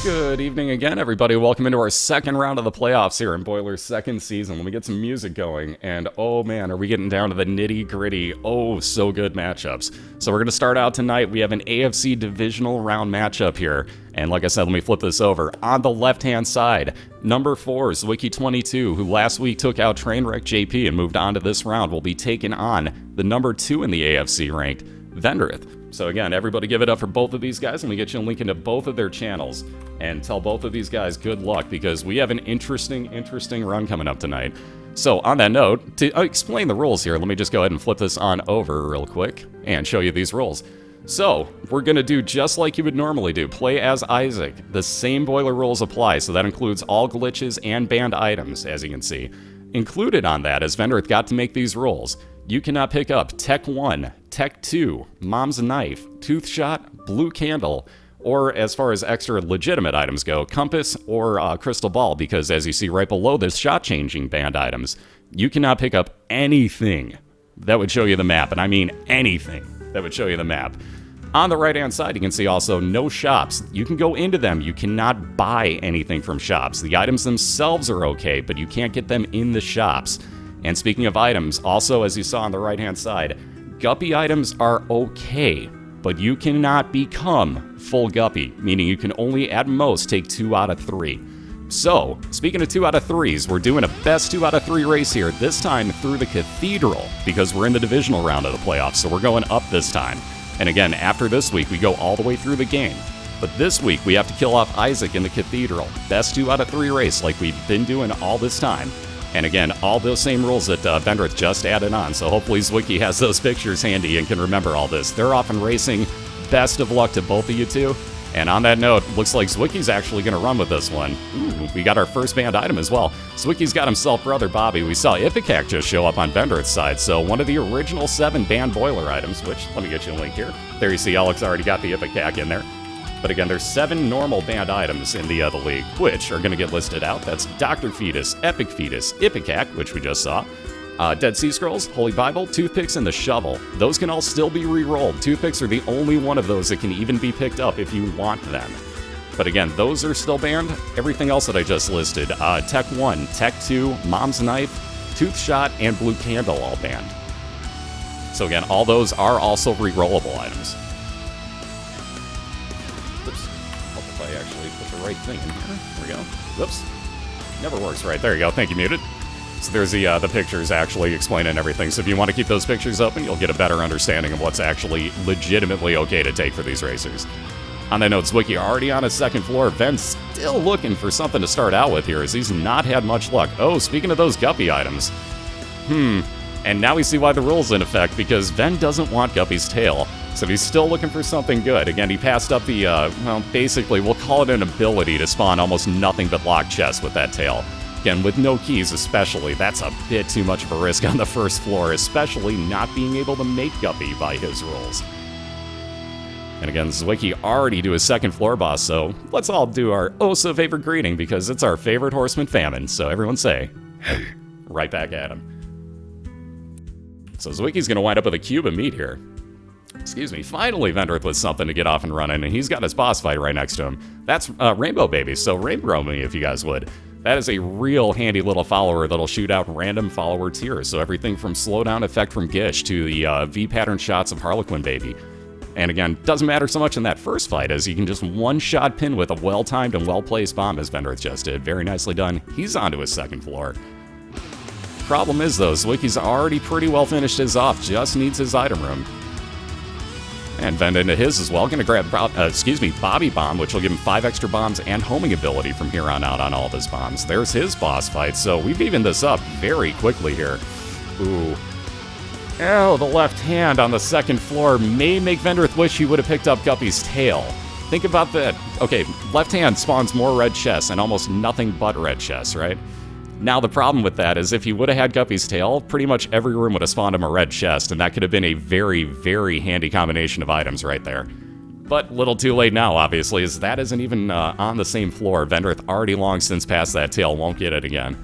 Good evening again, everybody. Welcome into our second round of the playoffs here in BOILER's second season. Let me get some music going, and oh man, are we getting down to the nitty-gritty, oh so good matchups. So we're going to start out tonight. We have an AFC divisional round matchup here, and like I said, let me flip this over. On the left-hand side, number 4, Zwiki22, who last week took out Trainwreck JP and moved on to this round, will be taking on the number 2 in the AFC ranked, Vendryth. So again, everybody give it up for both of these guys, and we get you a link into both of their channels, and tell both of these guys good luck, because we have an interesting run coming up tonight. So on that note, to explain the rules here, let me just go ahead and flip this on over real quick and show you these rules. So we're going to do just like you would normally do, play as Isaac. The same BOILER rules apply, so that includes all glitches and banned items, as you can see. Included on that, as Vendryth got to make these rules, you cannot pick up Tech 1, Tech 2, Mom's Knife, Tooth Shot, Blue Candle, or as far as extra legitimate items go, Compass or Crystal Ball, because as you see right below this shot-changing banned items, you cannot pick up anything that would show you the map, and I mean anything that would show you the map. On the right-hand side, you can see also no shops. You can go into them. You cannot buy anything from shops. The items themselves are okay, but you can't get them in the shops. And speaking of items, also as you saw on the right-hand side, Guppy items are okay, but you cannot become full Guppy, meaning you can only at most take 2 out of 3. So, speaking of 2 out of 3s, we're doing a best 2 out of 3 race here, this time through the Cathedral, because we're in the divisional round of the playoffs, so we're going up this time. And again, after this week, we go all the way through the game. But this week, we have to kill off Isaac in the Cathedral. Best 2 out of 3 race, like we've been doing all this time. And again, all those same rules that Vendryth just added on, so hopefully Zwiki has those pictures handy and can remember all this. They're off and racing. Best of luck to both of you two. And on that note, looks like Zwiki's actually going to run with this one. Ooh, we got our first banned item as well. Zwiki's got himself Brother Bobby. We saw Ipecac just show up on Vendryth's side, so one of the original 7 banned BOILER items, which, let me get you a link here. There you see Alex already got the Ipecac in there. But again, there's 7 normal banned items in the league, which are going to get listed out. That's Dr. Fetus, Epic Fetus, Ipecac, which we just saw, Dead Sea Scrolls, Holy Bible, Toothpicks, and the Shovel. Those can all still be re-rolled. Toothpicks are the only one of those that can even be picked up if you want them. But again, those are still banned. Everything else that I just listed, Tech 1, Tech 2, Mom's Knife, Tooth Shot, and Blue Candle all banned. So again, all those are also re-rollable items. I actually put the right thing in here. There we go. Whoops. Never works right. There you go. Thank you, Muted. So there's the pictures actually explaining everything. So if you want to keep those pictures open, you'll get a better understanding of what's actually legitimately okay to take for these racers. On that note, Zwiki already on his second floor. Ven's still looking for something to start out with here, as he's not had much luck. Oh, speaking of those Guppy items. And now we see why the rule's in effect, because Ven doesn't want Guppy's tail. So he's still looking for something good. Again, he passed up the, well, basically, we'll call it an ability to spawn almost nothing but locked chests with that tail. Again, with no keys especially, that's a bit too much of a risk on the first floor, especially not being able to make Guppy by his rules. And again, Zwiki already do his second floor boss, so let's all do our oh-so-favorite greeting, because it's our favorite Horseman Famine, so everyone say, hey, right back at him. So Zwiki's going to wind up with a cube of meat here. Excuse me, finally Vendryth with something to get off and running, and he's got his boss fight right next to him. That's Rainbow Baby, so Rainbow me if you guys would. That is a real handy little follower that'll shoot out random follower tiers, so everything from slowdown effect from Gish to the V-pattern shots of Harlequin Baby. And again, doesn't matter so much in that first fight, as you can just one-shot pin with a well-timed and well-placed bomb, as Vendryth just did. Very nicely done. He's onto his second floor. Problem is, though, Zwiki's already pretty well finished his off, just needs his item room. And Ven into his as well. Going to grab, Bobby Bomb, which will give him 5 extra bombs and homing ability from here on out on all of his bombs. There's his boss fight, so we've evened this up very quickly here. Ooh. Oh, the left hand on the second floor may make Vendryth wish he would have picked up Guppy's tail. Think about that. Okay, left hand spawns more red chests and almost nothing but red chests, right? Now the problem with that is if he would have had Guppy's tail, pretty much every room would have spawned him a red chest, and that could have been a very, very handy combination of items right there. But little too late now, obviously, as that isn't even on the same floor. Vendryth already long since passed that tail, won't get it again.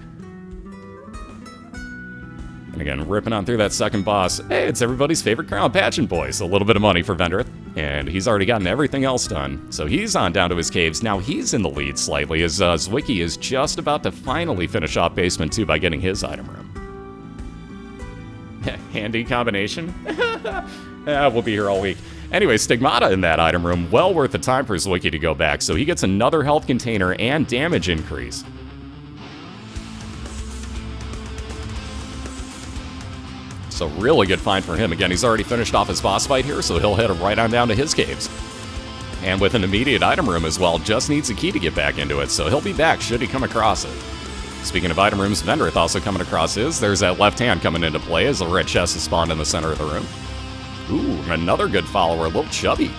And again, ripping on through that second boss. Hey, it's everybody's favorite Crown Pageant boy, so a little bit of money for Vendryth. And he's already gotten everything else done. So he's on down to his caves. Now he's in the lead slightly as Zwiki is just about to finally finish off basement 2 by getting his item room. Handy combination. We'll be here all week. Anyway, Stigmata in that item room. Well worth the time for Zwiki to go back. So he gets another health container and damage increase. So really good find for him. Again, he's already finished off his boss fight here, so he'll head right on down to his caves. And with an immediate item room as well, just needs a key to get back into it, so he'll be back should he come across it. Speaking of item rooms, Vendryth also coming across his. There's that left hand coming into play as the red chest is spawned in the center of the room. Ooh, another good follower, Little Chubby.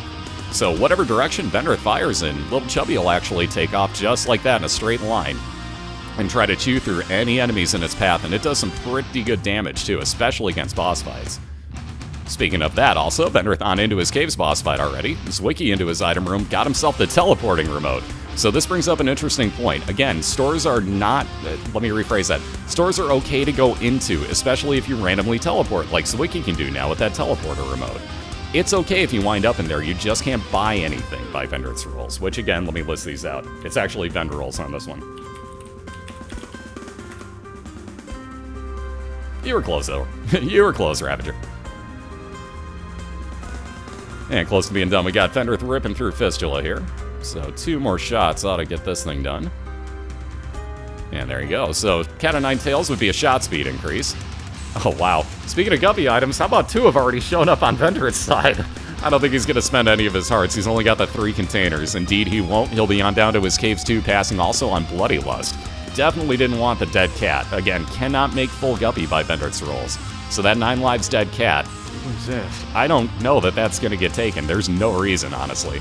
So whatever direction Vendryth fires in, Little Chubby will actually take off just like that in a straight line and try to chew through any enemies in its path, and it does some pretty good damage too, especially against boss fights. Speaking of that, also, Vendryth on into his caves boss fight already. Zwiki into his item room, got himself the teleporting remote. So this brings up an interesting point. Again, stores are not, let me rephrase that. Stores are okay to go into, especially if you randomly teleport, like Zwiki can do now with that teleporter remote. It's okay if you wind up in there, you just can't buy anything by Vendryth's rules, which again, let me list these out. It's actually vendor rules on this one. You were close, though. You were close, Ravager. And close to being done, we got Vendryth ripping through Fistula here. So 2 more shots ought to get this thing done. And there you go. So Cat o' Nine Tails would be a shot speed increase. Oh, wow. Speaking of guppy items, how about 2 have already shown up on Vendryth's side? I don't think he's going to spend any of his hearts. He's only got the 3 containers. Indeed, he won't. He'll be on down to his caves, too, passing also on Bloody Lust. Definitely didn't want the dead cat. Again, cannot make full guppy by Vendryth's rules. So that 9 lives dead cat, I don't know that that's going to get taken. There's no reason, honestly.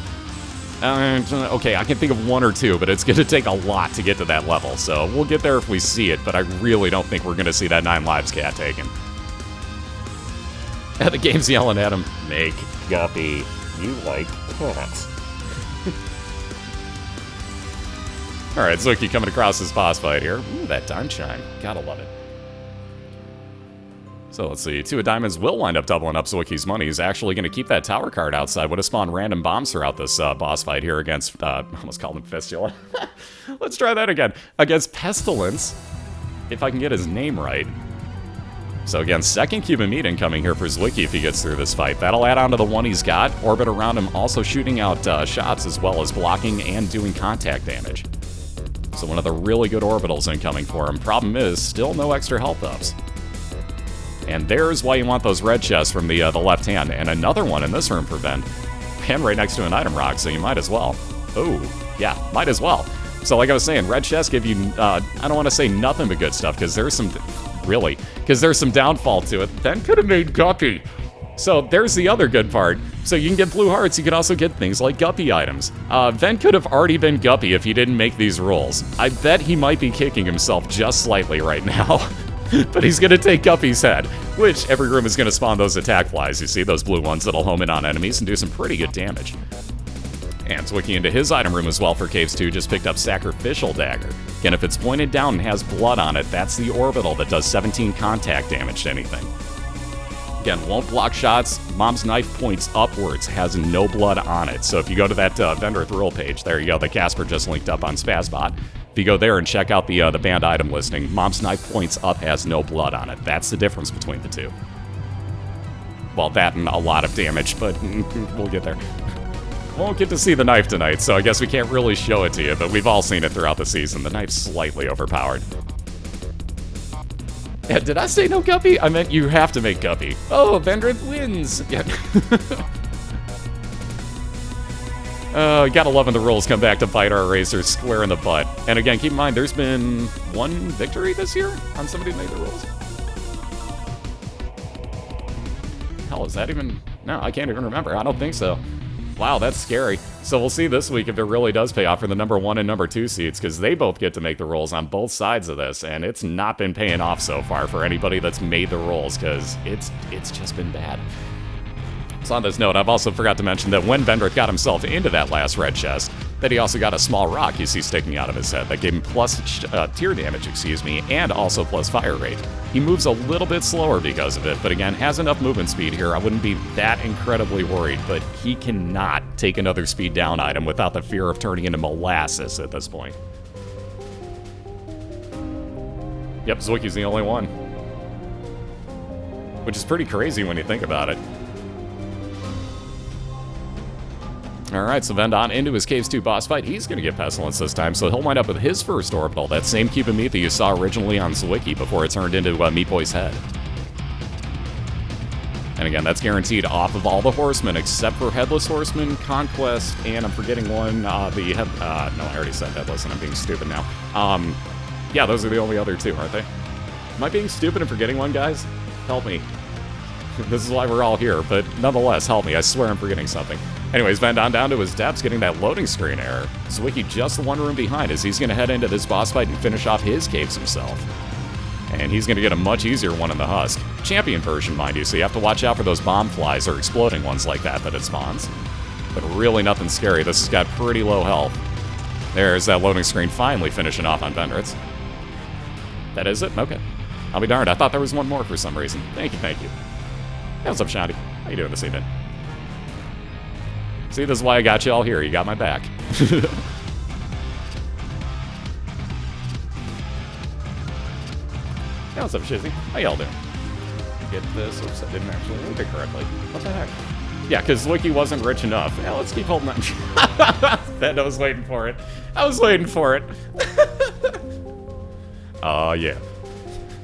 Okay, I can think of 1 or 2, but it's going to take a lot to get to that level. So we'll get there if we see it, but I really don't think we're going to see that 9 lives cat taken. And the game's yelling at him, make guppy. You like cats. Alright, Zwiki coming across this boss fight here. Ooh, that time chime. Gotta love it. So let's see. 2 of diamonds will wind up doubling up Zwiki's money. He's actually going to keep that tower card outside. Would have spawned random bombs throughout this boss fight here against, I almost called him Fistula. Let's try that again. Against Pestilence, if I can get his name right. So again, 2nd cube of meat incoming here for Zwiki if he gets through this fight. That'll add on to the 1 he's got. Orbit around him also shooting out shots as well as blocking and doing contact damage. So one of the really good orbitals incoming for him. Problem is, still no extra health ups. And there's why you want those red chests from the left hand. And another one in this room for Ven. And right next to an item rock, so you might as well. Oh, yeah, might as well. So like I was saying, red chests give you, I don't want to say nothing but good stuff, because there's some, really, because there's some downfall to it. Ven could have made guppy. So there's the other good part. So you can get blue hearts, you can also get things like guppy items. Ven could have already been guppy if he didn't make these rules. I bet he might be kicking himself just slightly right now. But he's going to take Guppy's head, which every room is going to spawn those attack flies. You see those blue ones that'll home in on enemies and do some pretty good damage. And Zwiki into his item room as well for Caves 2, just picked up Sacrificial Dagger. Again, if it's pointed down and has blood on it, that's the orbital that does 17 contact damage to anything. Again, won't block shots. Mom's Knife points upwards, has no blood on it. So if you go to that Vendryth rule page, there you go, the Casper just linked up on Spazbot. If you go there and check out the banned item listing, Mom's Knife points up, has no blood on it. That's the difference between the 2. Well, that and a lot of damage, but we'll get there. Won't get to see the knife tonight, so I guess we can't really show it to you, but we've all seen it throughout the season. The knife's slightly overpowered. Yeah, did I say no guppy? I meant you have to make guppy. Oh, Vendryth wins! Yeah. Gotta love when the rules come back to bite our racers square in the butt. And again, keep in mind, there's been 1 victory this year on somebody who made the rules. Hell, is that even... No, I can't even remember. I don't think so. Wow, that's scary. So we'll see this week if it really does pay off for the number 1 and number 2 seeds, because they both get to make the rules on both sides of this, and it's not been paying off so far for anybody that's made the rules, because it's just been bad. So on this note, I've also forgot to mention that when Vendryth got himself into that last red chest, Then he also got a small rock you see sticking out of his head that gave him plus tear damage, and also plus fire rate. He moves a little bit slower because of it, but again, has enough movement speed here. I wouldn't be that incredibly worried, but he cannot take another speed down item without the fear of turning into molasses at this point. Yep, Zwiki's the only one. Which is pretty crazy when you think about it. Alright, so Vend on into his Caves 2 boss fight. He's going to get Pestilence this time, so he'll wind up with his first orbital, that same cube of meat that you saw originally on Zwiki before it turned into Meat Boy's head. And again, that's guaranteed off of all the Horsemen, except for Headless Horseman, Conquest, and I'm forgetting one, no, I already said Headless, and I'm being stupid now. Yeah, those are the only other two, aren't they? Am I being stupid and forgetting one, guys? Help me. This is why we're all here, but nonetheless, help me. I swear I'm forgetting something. Anyways, Vend on down to his depths, getting that loading screen error. Zwiki just one room behind as he's going to head into this boss fight and finish off his caves himself. And he's going to get a much easier one in the Husk. Champion version, mind you, so you have to watch out for those bomb flies or exploding ones like that it spawns. But really nothing scary. This has got pretty low health. There's that loading screen finally finishing off on Vendryth. That is it? Okay. I'll be darned. I thought there was one more for some reason. Thank you, thank you. Hey, what's up, Shandy? How you doing this evening? See, this is why I got you all here. You got my back. Hey, what's up, Shizzy? How y'all doing? Get this. Oops, I didn't actually link it correctly. What the heck? Yeah, because Zwiki wasn't rich enough. Yeah, let's keep holding on. I was waiting for it. I was waiting for it. Oh, yeah.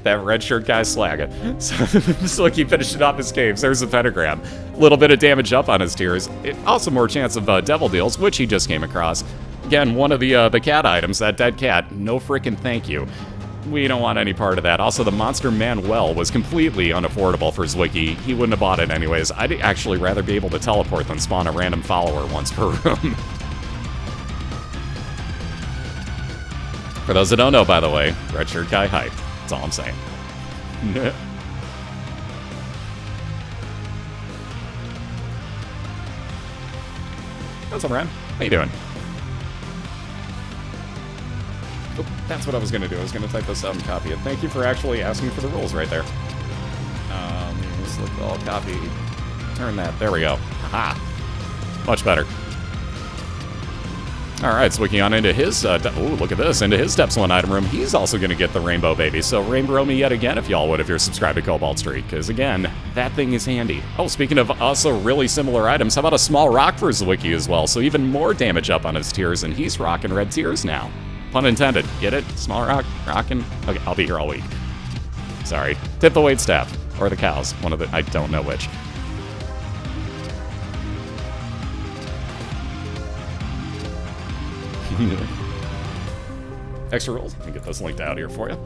That red shirt guy slagging. So Zwiki finishing off his caves. There's the pentagram. A little bit of damage up on his tears. Also more chance of devil deals, which he just came across. Again, one of the cat items, that dead cat. No frickin' thank you. We don't want any part of that. Also, the monster Manuel was completely unaffordable for Zwiki. He wouldn't have bought it anyways. I'd actually rather be able to teleport than spawn a random follower once per room. For those that don't know, by the way, red shirt guy hype. That's all I'm saying. What's up, Ren? How you doing? Oh, that's what I was going to do. I was going to type this out and copy it. Thank you for actually asking for the rules right there. Select all, copy. Turn that. There we go. Aha. Much better. Alright, Zwiki on into his, ooh, look at this, into his Steps 1 item room. He's also going to get the Rainbow Baby, so Rainbow me yet again if y'all would, if you're subscribed to Cobalt Street, because again, that thing is handy. Oh, speaking of also really similar items, how about a small rock for Zwiki as well, so even more damage up on his tears, and he's rocking red tears now. Pun intended. Get it? Small rock, rockin'? Okay, I'll be here all week. Sorry. Tip the wait staff, or the cows, one of the, I don't know which. Extra rolls. Let me get this linked out here for you.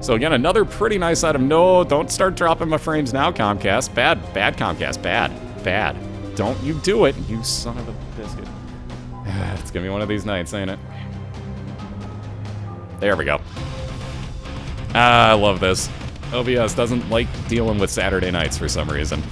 So again, another pretty nice item. No, don't start dropping my frames now, Comcast. Bad Comcast. Bad. Don't you do it, you son of a biscuit. It's gonna be one of these nights, ain't it? There we go. I love this. OBS doesn't like dealing with Saturday nights for some reason.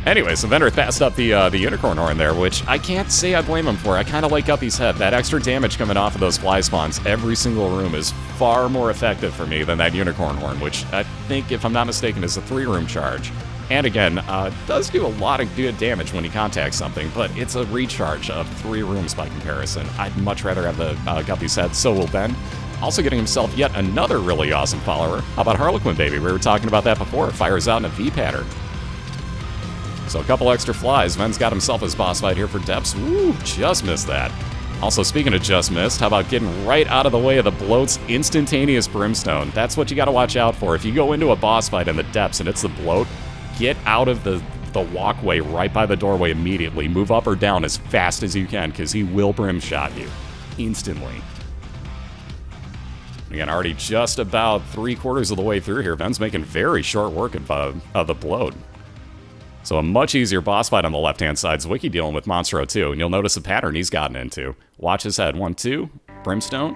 Anyway, so Vendryth passed up the Unicorn Horn there, which I can't say I blame him for. I kind of like Guppy's head. That extra damage coming off of those fly spawns every single room is far more effective for me than that Unicorn Horn, which I think, if I'm not mistaken, is a 3-room charge. And again, does do a lot of good damage when you contact something, but it's a recharge of 3 rooms by comparison. I'd much rather have the Guppy's head, so will Ben. Also getting himself yet another really awesome follower. How about Harlequin Baby? We were talking about that before. It fires out in a V pattern. So a couple extra flies. Ven's got himself his boss fight here for Depths. Woo, just missed that. Also, speaking of just missed, how about getting right out of the way of the Bloat's instantaneous Brimstone? That's what you gotta watch out for. If you go into a boss fight in the Depths and it's the Bloat, get out of the walkway right by the doorway immediately. Move up or down as fast as you can, because he will Brimshot you. Instantly. Again, already just about 3/4 of the way through here. Ven's making very short work of the Bloat. So a much easier boss fight on the left-hand side. Zwiki dealing with Monstro too, and you'll notice the pattern he's gotten into. Watch his head. 1, 2, Brimstone.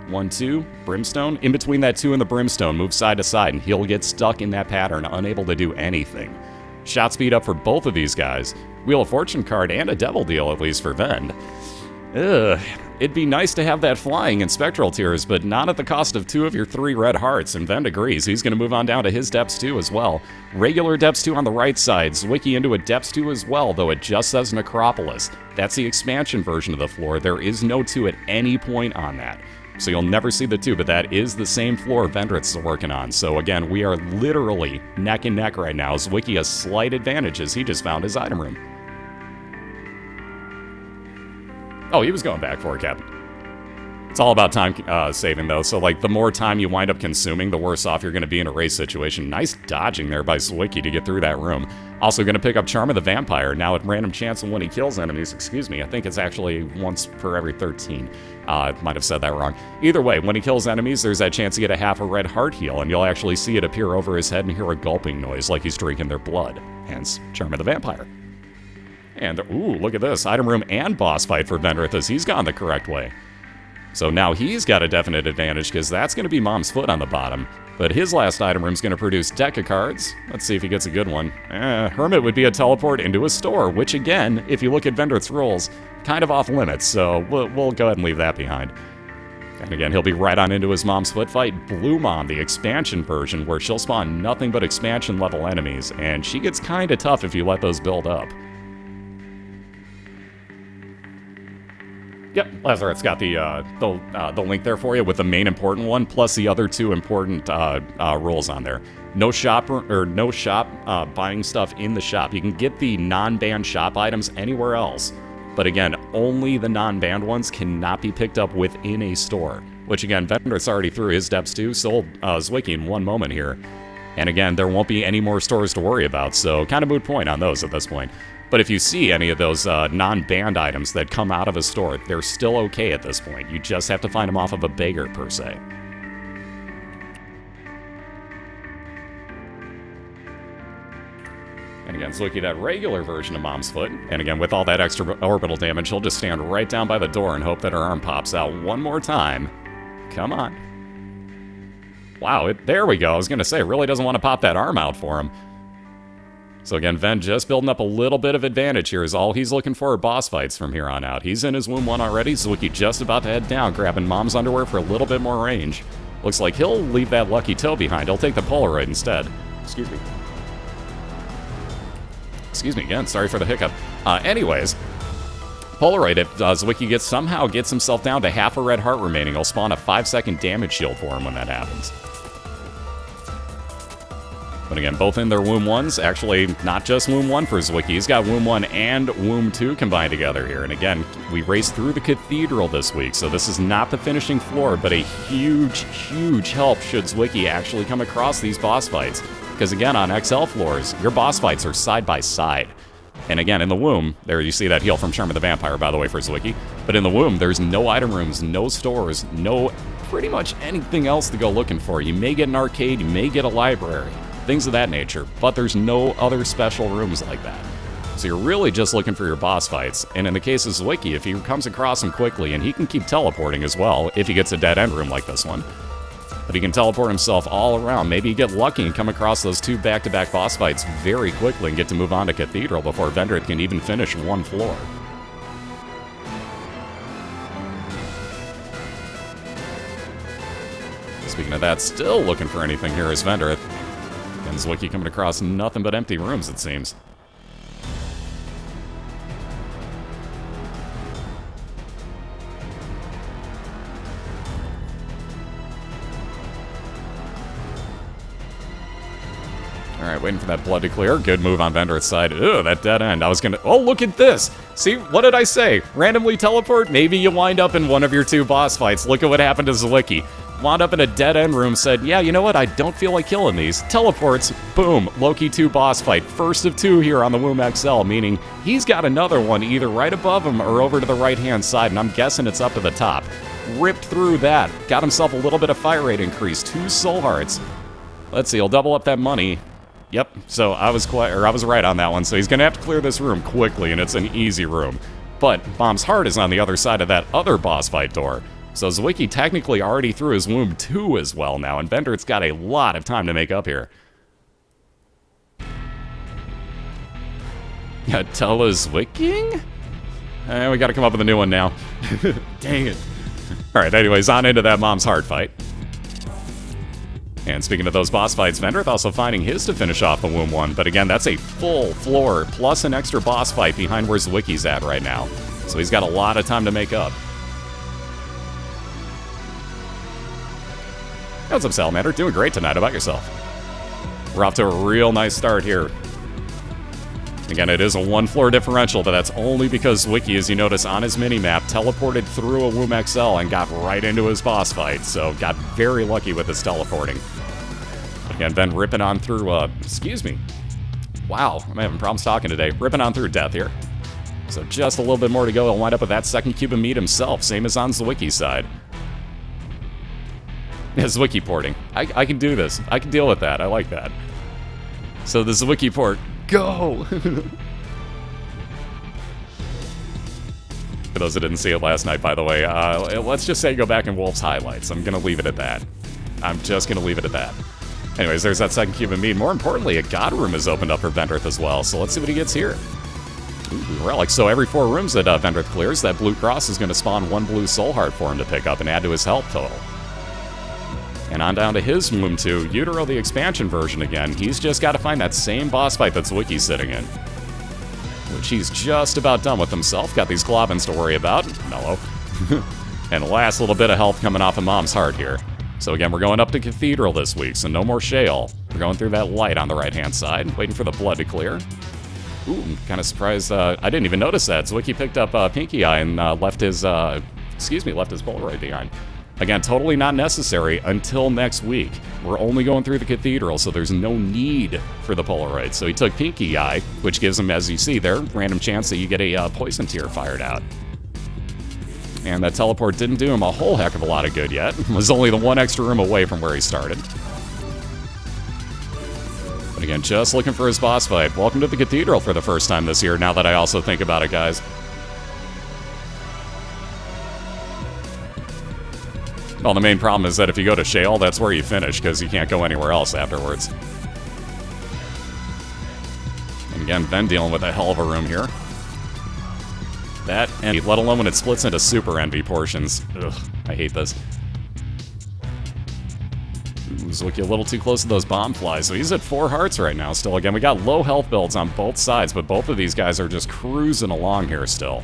1, 2, Brimstone. In between that 2 and the Brimstone, move side to side, and he'll get stuck in that pattern, unable to do anything. Shot speed up for both of these guys. Wheel of Fortune card and a Devil Deal, at least for Vend. Ugh. It'd be nice to have that flying in Spectral Tears, but not at the cost of 2 of your 3 red hearts, and Vend agrees. He's going to move on down to his Depths 2 as well. Regular Depths 2 on the right side, Zwiki into a Depths 2 as well, though it just says Necropolis. That's the expansion version of the floor. There is no 2 at any point on that. So you'll never see the 2, but that is the same floor Vendryth is working on. So again, we are literally neck and neck right now. Zwiki has slight advantages. He just found his item room. Oh, he was going back for it, Captain. It's all about time saving, though. So, like, the more time you wind up consuming, the worse off you're going to be in a race situation. Nice dodging there by Zwiki to get through that room. Also going to pick up Charm of the Vampire. Now at random chance when he kills enemies, excuse me, I think it's actually once per every 13. Might have said that wrong. Either way, when he kills enemies, there's that chance to get a half a red heart heal, and you'll actually see it appear over his head and hear a gulping noise like he's drinking their blood. Hence, Charm of the Vampire. And, ooh, look at this. Item room and boss fight for Vendryth as he's gone the correct way. So now he's got a definite advantage because that's going to be Mom's Foot on the bottom. But his last item room is going to produce deck of cards. Let's see if he gets a good one. Hermit would be a teleport into a store, which again, if you look at Vendryth's rules, kind of off limits. So we'll go ahead and leave that behind. And again, he'll be right on into his Mom's Foot fight. Blue Mom, the expansion version, where she'll spawn nothing but expansion level enemies. And she gets kind of tough if you let those build up. Yep, Lazaret's got the link there for you with the main important one, plus the other 2 important rules on there. No shop buying stuff in the shop. You can get the non-banned shop items anywhere else, but again, only the non-banned ones cannot be picked up within a store. Which again, Vendryth's already through his Depths 2, sold Zwiki in 1 moment here, and again, there won't be any more stores to worry about. So kind of moot point on those at this point. But if you see any of those non-banned items that come out of a store, they're still okay at this point. You just have to find them off of a beggar, per se. And again, Zwiki, that regular version of Mom's Foot. And again, with all that extra orbital damage, he'll just stand right down by the door and hope that her arm pops out one more time. Come on. Wow, there we go. I was going to say, really doesn't want to pop that arm out for him. So again, Vend just building up a little bit of advantage here is all he's looking for are boss fights from here on out. He's in his Womb 1 already, Zwiki just about to head down, grabbing Mom's Underwear for a little bit more range. Looks like he'll leave that Lucky Toe behind. He'll take the Polaroid instead. Excuse me. Excuse me again, sorry for the hiccup. Anyways, Polaroid, if Zwiki somehow gets himself down to half a red heart remaining, he'll spawn a 5-second damage shield for him when that happens. But again, both in their Womb 1s. Actually, not just Womb 1 for Zwiki. He's got Womb 1 and Womb 2 combined together here. And again, we raced through the Cathedral this week, so this is not the finishing floor, but a huge, huge help should Zwiki actually come across these boss fights. Because again, on XL floors, your boss fights are side by side. And again, in the Womb, there you see that heal from Charm of the Vampire, by the way, for Zwiki. But in the Womb, there's no item rooms, no stores, no pretty much anything else to go looking for. You may get an arcade, you may get a library. Things of that nature, but there's no other special rooms like that. So you're really just looking for your boss fights, and in the case of Zwiki, if he comes across them quickly, and he can keep teleporting as well, if he gets a dead-end room like this one, but he can teleport himself all around. Maybe you get lucky and come across those 2 back-to-back boss fights very quickly and get to move on to Cathedral before Vendryth can even finish 1 floor. Speaking of that, still looking for anything here is Vendryth. And Zwiki coming across nothing but empty rooms, it seems. Alright, waiting for that blood to clear. Good move on Vendryth's side. Ugh, that dead end. I was gonna... Oh, look at this! See, what did I say? Randomly teleport? Maybe you wind up in one of your 2 boss fights. Look at what happened to Zwiki. Wound up in a dead-end room, said, yeah, you know what, I don't feel like killing these. Teleports, boom, Loki 2 boss fight. First of 2 here on the Womb XL, meaning he's got another one either right above him or over to the right-hand side, and I'm guessing it's up to the top. Ripped through that, got himself a little bit of fire rate increase, 2 soul hearts. Let's see, he'll double up that money. Yep, so I was right on that one, so he's gonna have to clear this room quickly, and it's an easy room. But Mom's Heart is on the other side of that other boss fight door. So Zwiki technically already threw his Womb 2 as well now, and Vendryth's got a lot of time to make up here. Yeah, Zwiki? We gotta come up with a new one now. Dang it. Alright, anyways, on into that mom's heart fight. And speaking of those boss fights, Vendryth also finding his to finish off the Womb one. But again, that's a full floor plus an extra boss fight behind where Zwiki's at right now. So he's got a lot of time to make up. What's up, Salamander? Doing great tonight. How about yourself? We're off to a real nice start here. Again, it is a one-floor differential, but that's only because Zwiki, as you notice on his mini-map, teleported through a Womb XL and got right into his boss fight, so got very lucky with his teleporting. But again, Ben ripping on through, excuse me. Wow, I'm having problems talking today. Ripping on through death here. So just a little bit more to go. He'll wind up with that second cube of meat himself, same as on Zwiki's side. Yeah, Zwiki porting. I can do this. I can deal with that. I like that. So the Zwiki port. Go! For those that didn't see it last night, by the way, let's just say go back in Wolf's highlights. I'm going to leave it at that. I'm just going to leave it at that. Anyways, there's that second cube of meat. More importantly, a God room is opened up for Vendryth as well, so let's see what he gets here. Ooh, relic. So every 4 rooms that Vendryth clears, that blue cross is going to spawn 1 blue soul heart for him to pick up and add to his health total. And on down to his Womb 2, Utero the expansion version again. He's just got to find that same boss fight that Zwiki's sitting in. Which he's just about done with himself. Got these globins to worry about. Mellow. And the last little bit of health coming off of Mom's heart here. So again, we're going up to Cathedral this week, so no more shale. We're going through that light on the right-hand side, waiting for the blood to clear. Ooh, I'm kind of surprised. I didn't even notice that. Zwiki picked up Pinky Eye and left his Polaroid behind. Again, totally not necessary until next week. We're only going through the Cathedral, so there's no need for the Polaroid. So he took Pinky Eye, which gives him, as you see there, random chance that you get a poison tear fired out. And that teleport didn't do him a whole heck of a lot of good yet. Was only the 1 extra room away from where he started. But again, just looking for his boss fight. Welcome to the Cathedral for the first time this year, now that I also think about it, guys. Well, the main problem is that if you go to Shale, that's where you finish, because you can't go anywhere else afterwards. And again, Ven dealing with a hell of a room here. That, and let alone when it splits into super envy portions. Ugh, I hate this. Zwiki a little too close to those bomb flies, so he's at 4 hearts right now still. Again, we got low health builds on both sides, but both of these guys are just cruising along here still.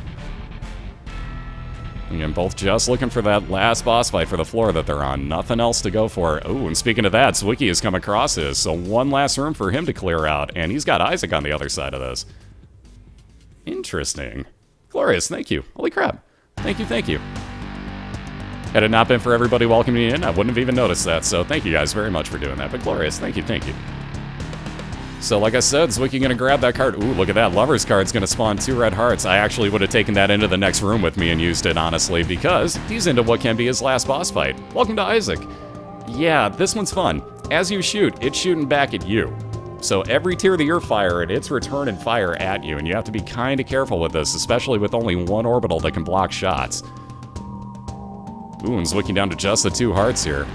Again, both just looking for that last boss fight for the floor that they're on. Nothing else to go for. Oh, and speaking of that, Zwiki has come across his, so 1 last room for him to clear out, and he's got Isaac on the other side of this. Interesting. Glorious, thank you. Holy crap. Thank you, thank you. Had it not been for everybody welcoming me in, I wouldn't have even noticed that, so thank you guys very much for doing that. But Glorious, thank you, thank you. So like I said, Zwiki gonna grab that card. Ooh, look at that. Lover's card's gonna spawn 2 red hearts. I actually would have taken that into the next room with me and used it, honestly, because he's into what can be his last boss fight. Welcome to Isaac. Yeah, this one's fun. As you shoot, it's shooting back at you. So every tier that you're firing, it's returning fire at you, and you have to be kind of careful with this, especially with only 1 orbital that can block shots. Ooh, and Zwiki down to just the 2 hearts here.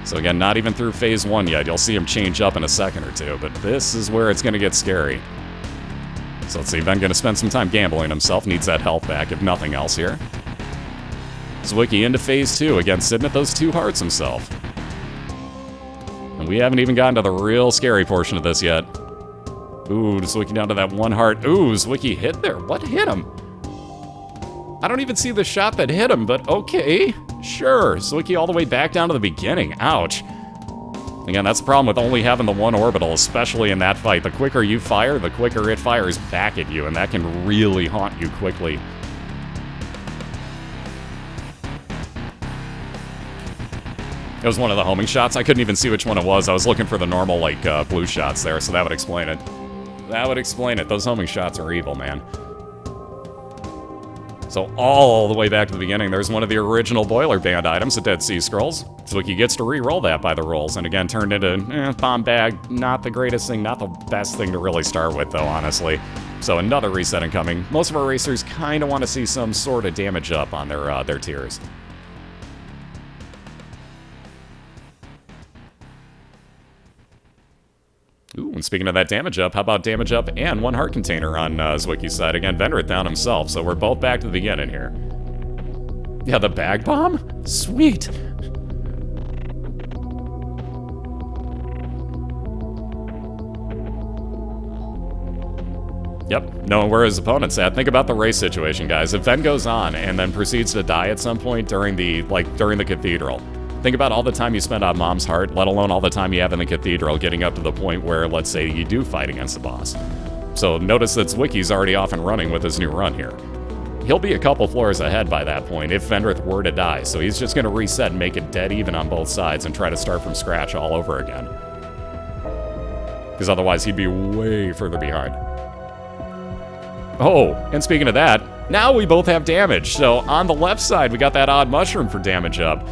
So again, not even through phase 1 yet. You'll see him change up in a second or two, but this is where it's going to get scary. So let's see, Ven going to spend some time gambling himself. Needs that health back, if nothing else here. Zwiki into phase 2, again, sitting at those 2 hearts himself. And we haven't even gotten to the real scary portion of this yet. Ooh, Zwiki down to that 1 heart. Ooh, Zwiki hit there. What hit him? I don't even see the shot that hit him, but okay. Sure, Zwiki all the way back down to the beginning. Ouch. Again, that's the problem with only having the 1 orbital, especially in that fight. The quicker you fire, the quicker it fires back at you, and that can really haunt you quickly. It was one of the homing shots. I couldn't even see which one it was. I was looking for the normal, like, blue shots there, so that would explain it. That would explain it. Those homing shots are evil, man. So all the way back to the beginning, there's one of the original BOILeR band items, the Dead Sea Scrolls. Zwiki gets to re-roll that by the rolls, and again, turned into bomb bag. Not the greatest thing, not the best thing to really start with, though, honestly. So another reset incoming. Most of our racers kind of want to see some sort of damage up on their tiers. Ooh, and And speaking of that damage up, how about damage up and 1 heart container on Zwiki's side? Again, Vendryth down himself, so we're both back to the beginning here. Yeah, the bag bomb? Sweet. Yep, knowing where his opponent's at. Think about the race situation, guys. If Ven goes on and then proceeds to die at some point during the Cathedral, think about all the time you spend on Mom's Heart, let alone all the time you have in the Cathedral, getting up to the point where, let's say, you do fight against the boss. So notice that Zwiki's already off and running with his new run here. He'll be a couple floors ahead by that point if Vendryth were to die, so he's just going to reset and make it dead even on both sides and try to start from scratch all over again. Because otherwise he'd be way further behind. Oh, and speaking of that, now we both have damage. So on the left side, we got that odd mushroom for damage up.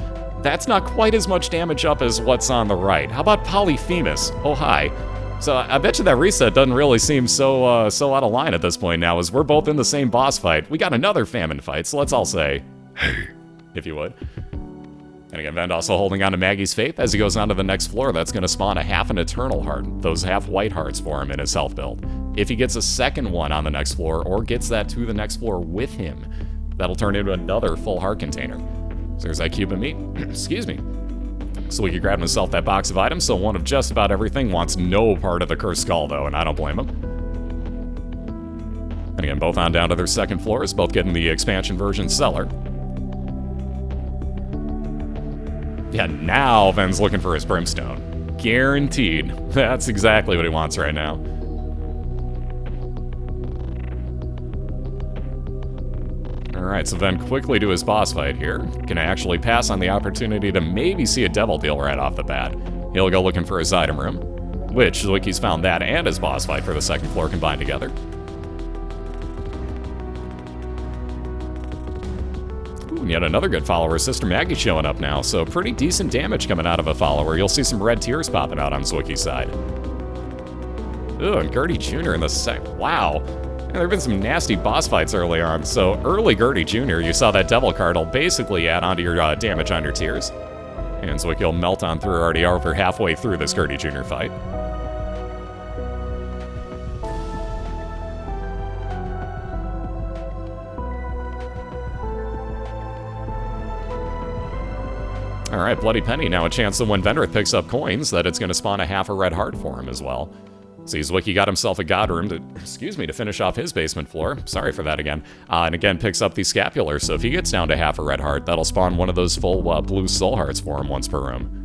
That's not quite as much damage up as what's on the right. How about Polyphemus? Oh, hi. So I bet you that reset doesn't really seem so out of line at this point now, as we're both in the same boss fight. We got another famine fight, so let's all say, hey, if you would. And again, Vend also holding on to Maggie's faith as he goes on to the next floor. That's going to spawn a half an eternal heart, those half white hearts for him in his health build. If he gets a second one on the next floor, or gets that to the next floor with him, that'll turn into another full heart container. So there's that cube of meat. Excuse me. So he could grab himself that box of items, so one of just about everything wants no part of the cursed skull, though, and I don't blame him. And again, both on down to their second floors, both getting the expansion version cellar. Yeah, now Ven's looking for his brimstone. Guaranteed. That's exactly what he wants right now. Alright, so Ven quickly to his boss fight here. Can actually pass on the opportunity to maybe see a devil deal right off the bat. He'll go looking for his item room, which Zwiki's found that and his boss fight for the second floor combined together. Ooh, and yet another good follower, Sister Maggie showing up now, so pretty decent damage coming out of a follower. You'll see some red tears popping out on Zwiki's side. Ooh, and Gertie Jr. in the wow. And there have been some nasty boss fights early on, so early Gertie Jr., you saw that Devil card will basically add onto your damage on your tears. And Zwiki will melt on through already over halfway through this Gertie Jr. fight. Alright, Bloody Penny, now a chance that when Vendryth picks up coins, that it's going to spawn a half a red heart for him as well. See, Zwiki got himself a god room to, to finish off his basement floor. Sorry for that again. And again, picks up the scapular, so if he gets down to half a red heart, that'll spawn one of those full blue soul hearts for him once per room.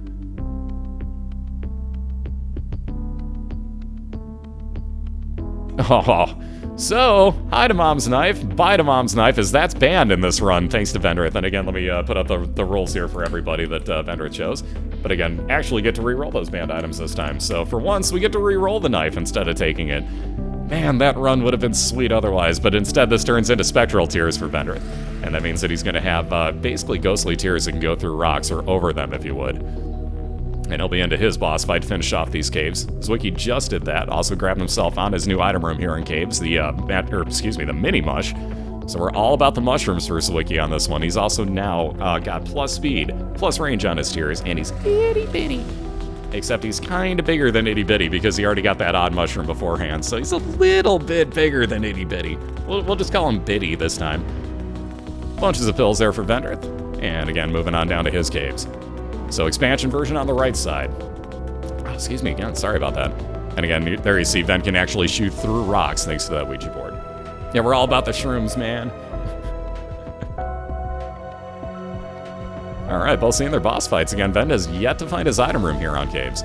Oh, so, hi to Mom's Knife, bye to Mom's Knife, as that's banned in this run, thanks to Vendryth. And again, let me put up the rules here for everybody that Vendryth chose. But again, actually get to re-roll those banned items this time. So for once, we get to re-roll the knife instead of taking it. Man, that run would have been sweet otherwise, but instead this turns into spectral tears for Vendryth. And that means that he's going to have basically ghostly tears that can go through rocks or over them, if you would. And he'll be into his boss fight to finish off these caves. Zwiki just did that, also grabbed himself on his new item room here in caves, the mini mush. So we're all about the mushrooms for Zwiki on this one. He's also now got plus speed, plus range on his tears, and he's itty-bitty. Except he's kind of bigger than itty-bitty because he already got that odd mushroom beforehand. So he's a little bit bigger than itty-bitty. We'll just call him Bitty this time. Bunches of pills there for Vendryth. And again, moving on down to his caves. So expansion version on the right side. Oh, excuse me again, sorry about that. And again, there you see Ven can actually shoot through rocks thanks to that Ouija board. Yeah, we're all about the shrooms, man. Alright, both seeing their boss fights again. Ven has yet to find his item room here on Caves.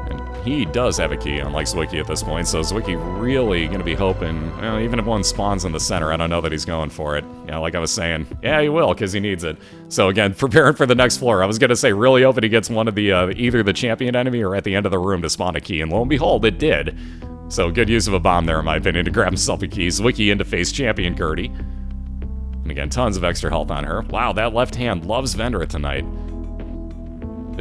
And he does have a key, unlike Zwiki at this point, so Zwiki really going to be hoping, well, even if one spawns in the center, I don't know that he's going for it. Yeah, like I was saying, yeah, he will, because he needs it. So again, preparing for the next floor. I was going to say, really hoping he gets one of the, either the champion enemy or at the end of the room to spawn a key, and lo and behold, it did. So good use of a bomb there, in my opinion, to grab himself a key. Zwiki in to face champion Gertie. And again, tons of extra health on her. Wow, that left hand loves Vendryth tonight.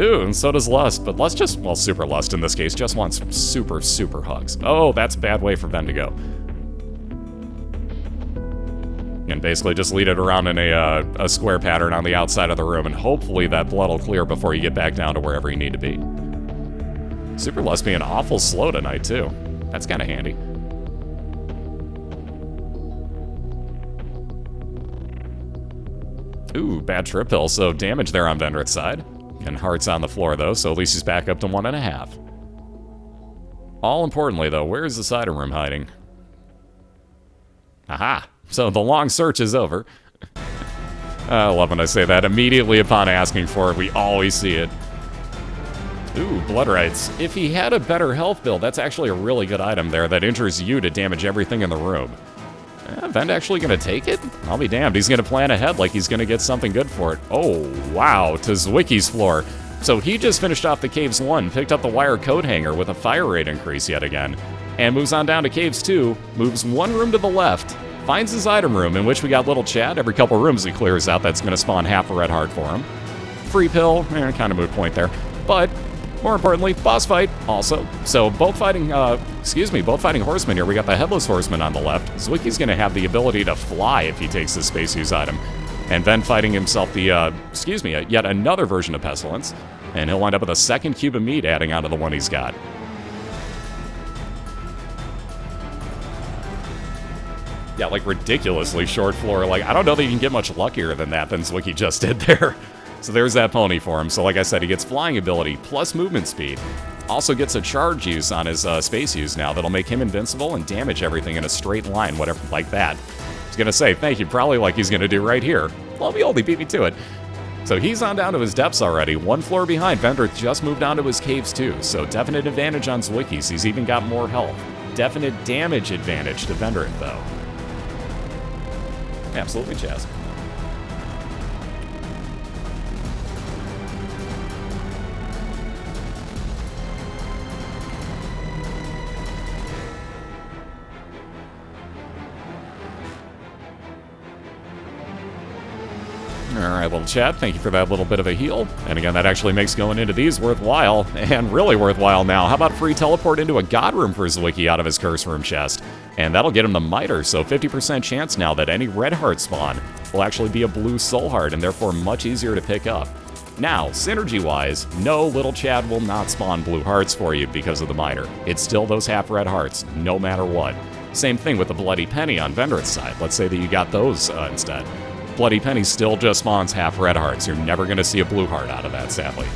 Ooh, and so does Lust, but Lust just, well, Super Lust in this case, just wants super, super hugs. Oh, that's a bad way for Ven to go. And basically just lead it around in a square pattern on the outside of the room, and hopefully that blood will clear before you get back down to wherever you need to be. Super Lust being awful slow tonight, too. That's kind of handy. Ooh, bad trip hill, so damage there on Vendryth's side. And hearts on the floor, though, so at least he's back up to 1.5. All importantly, though, where is this item room hiding? Aha! So the long search is over. I love when I say that. Immediately upon asking for it, we always see it. Ooh, Blood Rights. If he had a better health build, that's actually a really good item there that injures you to damage everything in the room. Vend actually going to take it? I'll be damned. He's going to plan ahead like he's going to get something good for it. Oh, wow. To Zwiki's floor. So he just finished off the Caves 1, picked up the Wire Coat Hanger with a fire rate increase yet again, and moves on down to Caves 2, moves one room to the left, finds his item room, in which we got Little Chad. Every couple rooms he clears out, that's going to spawn half a red heart for him. Free pill, kind of moot point there. But, more importantly, boss fight also. So both fighting horsemen here. We got the Headless Horseman on the left. Zwiki's going to have the ability to fly if he takes this Space Use item. And then fighting himself the, yet another version of Pestilence. And he'll wind up with a second cube of meat adding onto the one he's got. Yeah, like ridiculously short floor. Like, I don't know that you can get much luckier than that than Zwiki just did there. So there's that pony for him. So like I said, he gets flying ability plus movement speed. Also gets a charge use on his space use now that'll make him invincible and damage everything in a straight line, whatever, like that. I was gonna say, thank you, probably like he's gonna do right here. Well, he only beat me to it. So he's on down to his depths already. One floor behind. Vendryth just moved on to his caves too. So definite advantage on Zwiki's. He's even got more health. Definite damage advantage to Vendryth though. Absolutely, Chaz. Alright, little Chad, thank you for that little bit of a heal. And again, that actually makes going into these worthwhile, and really worthwhile now. How about free teleport into a God Room for Zwiki out of his Curse Room chest? And that'll get him the Miter, so 50% chance now that any red heart spawn will actually be a blue soul heart, and therefore much easier to pick up. Now, synergy-wise, no, little Chad will not spawn blue hearts for you because of the Miter. It's still those half-red hearts, no matter what. Same thing with the Bloody Penny on Vendryth's side. Let's say that you got those instead. Bloody Penny still just spawns half red hearts. You're never going to see a blue heart out of that, sadly.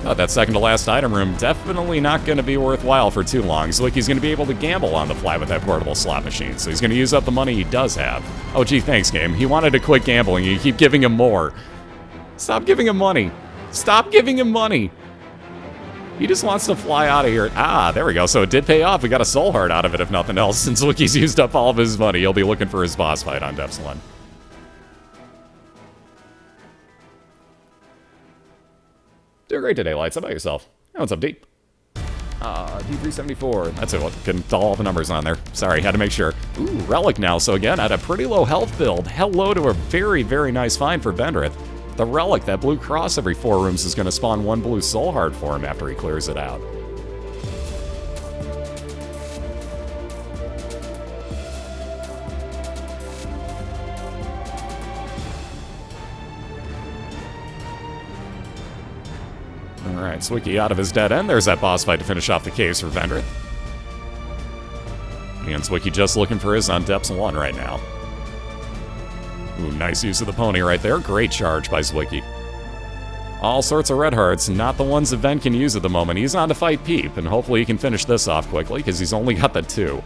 That second to last item room, definitely not going to be worthwhile for too long. Zwiki's going to be able to gamble on the fly with that portable slot machine, so he's going to use up the money he does have. Oh, gee, thanks, game. He wanted to quit gambling, and you keep giving him more. Stop giving him money. Stop giving him money. He just wants to fly out of here. Ah, there we go. So it did pay off. We got a soul heart out of it, if nothing else. Since Zwiki's used up all of his money, he'll be looking for his boss fight on Depths 1. Doing great today, Lights. How about yourself? Oh, what's up, D? D374. That's it. Couldn't all the numbers on there. Sorry, had to make sure. Ooh, Relic now. So again, at a pretty low health build. Hello to a very, very nice find for Vendryth. The Relic, that blue cross every 4 rooms, is going to spawn 1 blue soul heart for him after he clears it out. Alright, Zwiki out of his dead end. There's that boss fight to finish off the caves for Vendryth. And Zwiki just looking for his on Depths 1 right now. Ooh, nice use of the pony right there. Great charge by Zwiki. All sorts of red hearts, not the ones that Ven can use at the moment. He's on to fight Peep, and hopefully he can finish this off quickly, because he's only got the 2.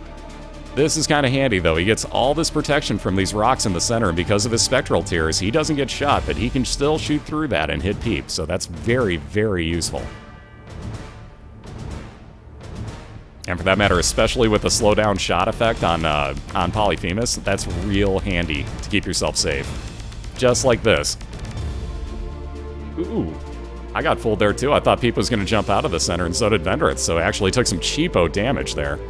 This is kind of handy, though. He gets all this protection from these rocks in the center, and because of his spectral tears, he doesn't get shot, but he can still shoot through that and hit Peep, so that's very, very useful. And for that matter, especially with the slowdown shot effect on Polyphemus, that's real handy to keep yourself safe. Just like this. Ooh, I got fooled there too. I thought Peep was going to jump out of the center, and so did Vendryth, so I actually took some cheapo damage there.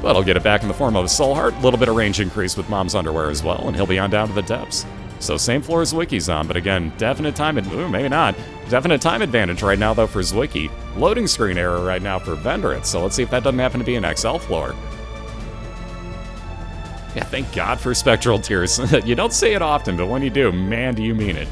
But I'll get it back in the form of a soul heart, a little bit of range increase with Mom's underwear as well, and he'll be on down to the depths. So same floor as Zwiki's on, but again, definite time, maybe not. Definite time advantage right now though for Zwiki. Loading screen error right now for Vendryth, so let's see if that doesn't happen to be an XL floor. Yeah, thank God for Spectral Tears. You don't say it often, but when you do, man, do you mean it.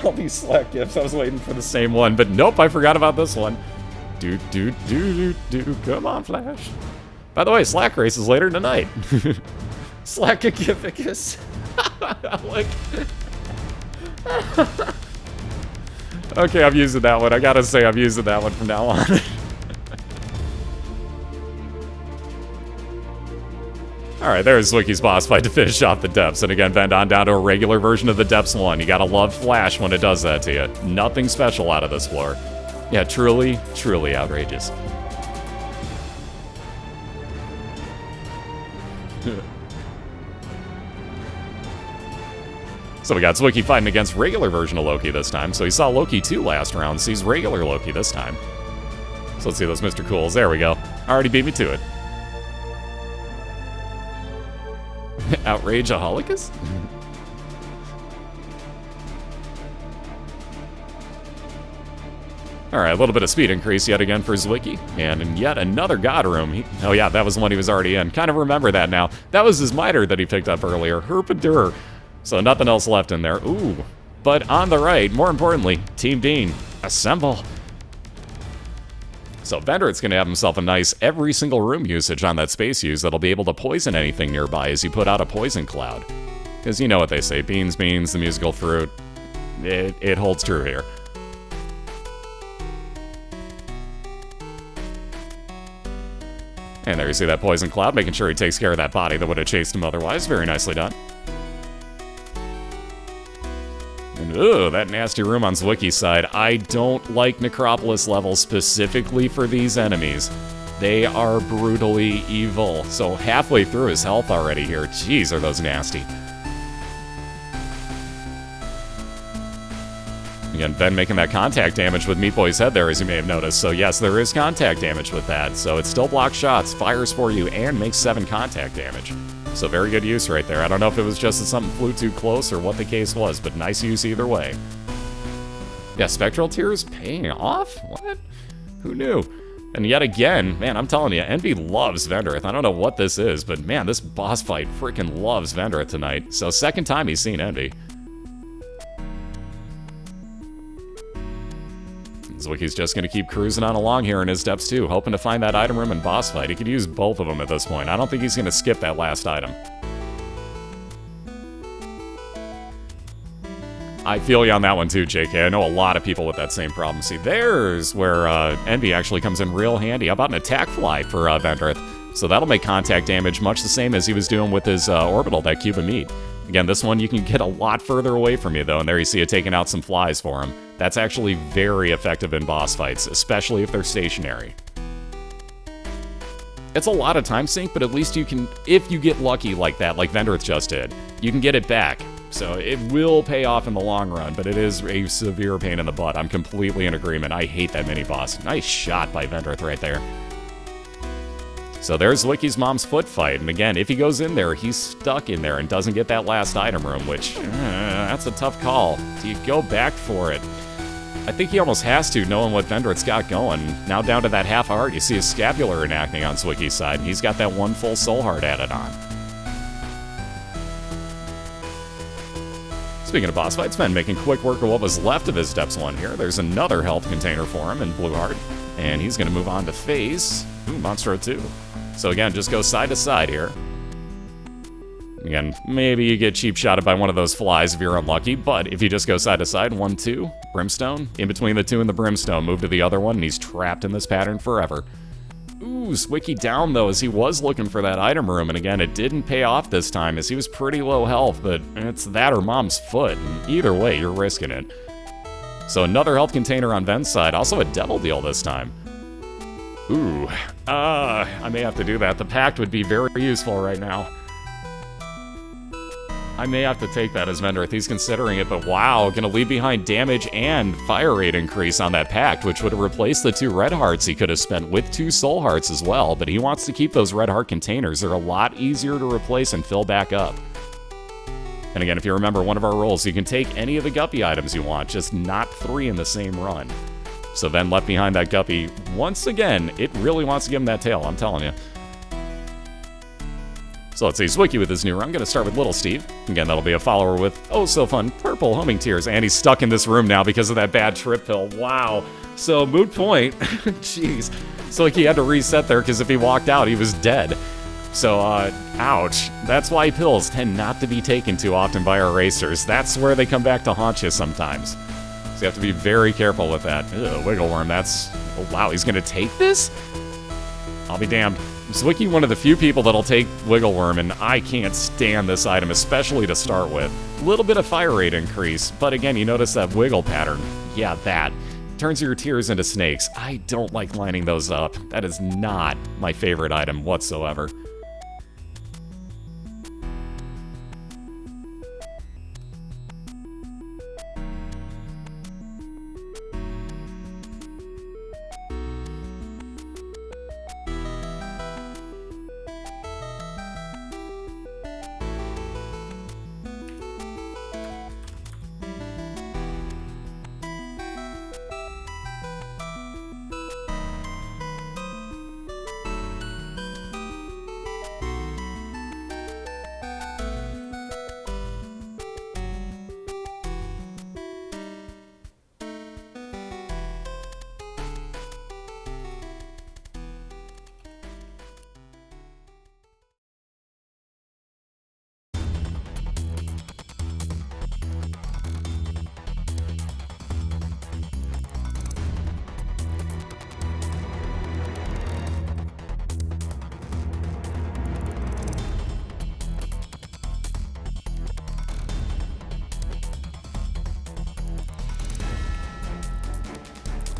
All these Slack gifts, I was waiting for the same one, but nope, I forgot about this one. Come on, Flash. By the way, Slack race is later tonight. Slackagifficus. Like... Okay, I'm using that one. I gotta say, I'm using that one from now on. Alright, there's Zwiki's boss fight to finish off the depths. And again, bend on down to a regular version of the depths one. You gotta love Flash when it does that to you. Nothing special out of this floor. Yeah, truly, truly outrageous. So we got Zwiki fighting against regular version of Loki this time. So he saw Loki 2 last round, sees regular Loki this time. So let's see those Mr. Cools. There we go. Already beat me to it. Outrageaholics? Alright, a little bit of speed increase yet again for Zwiki. And yet another God Room. Oh yeah, that was the one he was already in. Kind of remember that now. That was his miter that he picked up earlier. Herpadur. So nothing else left in there. Ooh. But on the right, more importantly, Team Bean, assemble. So Vendryth's going to have himself a nice every single room usage on that space use that'll be able to poison anything nearby as you put out a poison cloud. Because you know what they say, beans, the musical fruit. It holds true here. And there you see that poison cloud, making sure he takes care of that body that would have chased him otherwise. Very nicely done. And ooh, that nasty room on Zwiki's side. I don't like Necropolis levels specifically for these enemies. They are brutally evil. So halfway through his health already here. Jeez, are those nasty. Again, Ben making that contact damage with Meat Boy's head there, as you may have noticed. So yes, there is contact damage with that. So it still blocks shots, fires for you, and makes 7 contact damage. So very good use right there. I don't know if it was just that something flew too close or what the case was, but nice use either way. Yeah, Spectral Tears paying off? What? Who knew? And yet again, man, I'm telling you, Envy loves Vendryth. I don't know what this is, but man, this boss fight freaking loves Vendryth tonight. So second time he's seen Envy. Zwiki's just going to keep cruising on along here in his depths too, hoping to find that item room and boss fight. He could use both of them at this point. I don't think he's going to skip that last item. I feel you on that one too, JK. I know a lot of people with that same problem. See, there's where Envy actually comes in real handy. How about an attack fly for Vendryth? So that'll make contact damage much the same as he was doing with his orbital, that cube of meat. Again, this one you can get a lot further away from you, though, and there you see it taking out some flies for him. That's actually very effective in boss fights, especially if they're stationary. It's a lot of time sink, but at least you can, if you get lucky like that, like Vendryth just did, you can get it back. So it will pay off in the long run, but it is a severe pain in the butt. I'm completely in agreement. I hate that mini-boss. Nice shot by Vendryth right there. So there's Zwiki's mom's foot fight, and again, if he goes in there, he's stuck in there and doesn't get that last item room, which, that's a tough call. Do you go back for it? I think he almost has to, knowing what Vendryth's got going. Now down to that half heart, you see his scapular enacting on Zwiki's side, and he's got that one full soul heart added on. Speaking of boss fights, Ben making quick work of what was left of his Depths 1 here. There's another health container for him in Blue Heart, and he's going to move on to face Monstro 2. So again, just go side to side here. Again, maybe you get cheap shotted by one of those flies if you're unlucky, but if you just go side to side, 1, 2, Brimstone, in between the 2 and the Brimstone, move to the other one, and he's trapped in this pattern forever. Ooh, Zwiki down though, as he was looking for that item room, and again, it didn't pay off this time, as he was pretty low health, but it's that or Mom's foot, and either way, you're risking it. So another health container on Ven's side, also a Devil Deal this time. Ooh, I may have to do that. The Pact would be very useful right now. I may have to take that as Vendryth. He's considering it, but wow, gonna leave behind damage and fire rate increase on that Pact, which would have replaced the 2 red hearts he could have spent with 2 soul hearts as well, but he wants to keep those red heart containers. They're a lot easier to replace and fill back up. And again, if you remember one of our rules, you can take any of the Guppy items you want, just not 3 in the same run. So Ven left behind that guppy. Once again, it really wants to give him that tail, I'm telling you. So let's see, Zwiki with his new run. I'm going to start with Little Steve. Again, that'll be a follower with, oh so fun, purple homing tears. And he's stuck in this room now because of that bad trip pill. Wow. So, moot point. Jeez. So like he had to reset there because if he walked out, he was dead. So, ouch. That's why pills tend not to be taken too often by our racers. That's where they come back to haunt you sometimes. So you have to be very careful with that. Ugh, Wiggle Worm, that's... Oh, wow, he's going to take this? I'll be damned. Zwiki, one of the few people that'll take Wiggle Worm, and I can't stand this item, especially to start with. A little bit of fire rate increase, but again, you notice that wiggle pattern. Yeah, that. Turns your tears into snakes. I don't like lining those up. That is not my favorite item whatsoever.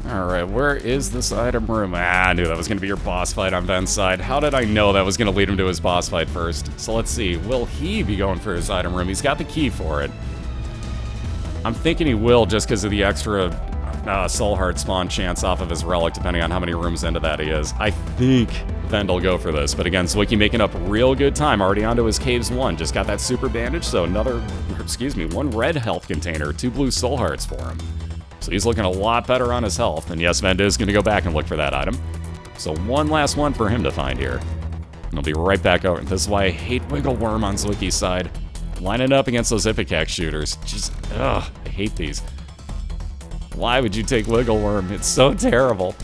Alright, where is this item room? Ah, I knew that was going to be your boss fight on Ven's side. How did I know that was going to lead him to his boss fight first? So let's see, will he be going for his item room? He's got the key for it. I'm thinking he will just because of the extra Soul Heart spawn chance off of his relic, depending on how many rooms into that he is. I think Vend will go for this, but again, Zwiki making up real good time, already onto his Caves 1. Just got that super bandage, so one red health container, 2 blue Soul Hearts for him. So he's looking a lot better on his health, and yes, Vend is going to go back and look for that item. So one last one for him to find here. And I'll be right back over. This is why I hate Wiggle Worm on Zwiki's side. Lining up against those Ipecac shooters. Just, ugh, I hate these. Why would you take Wiggle Worm? It's so terrible.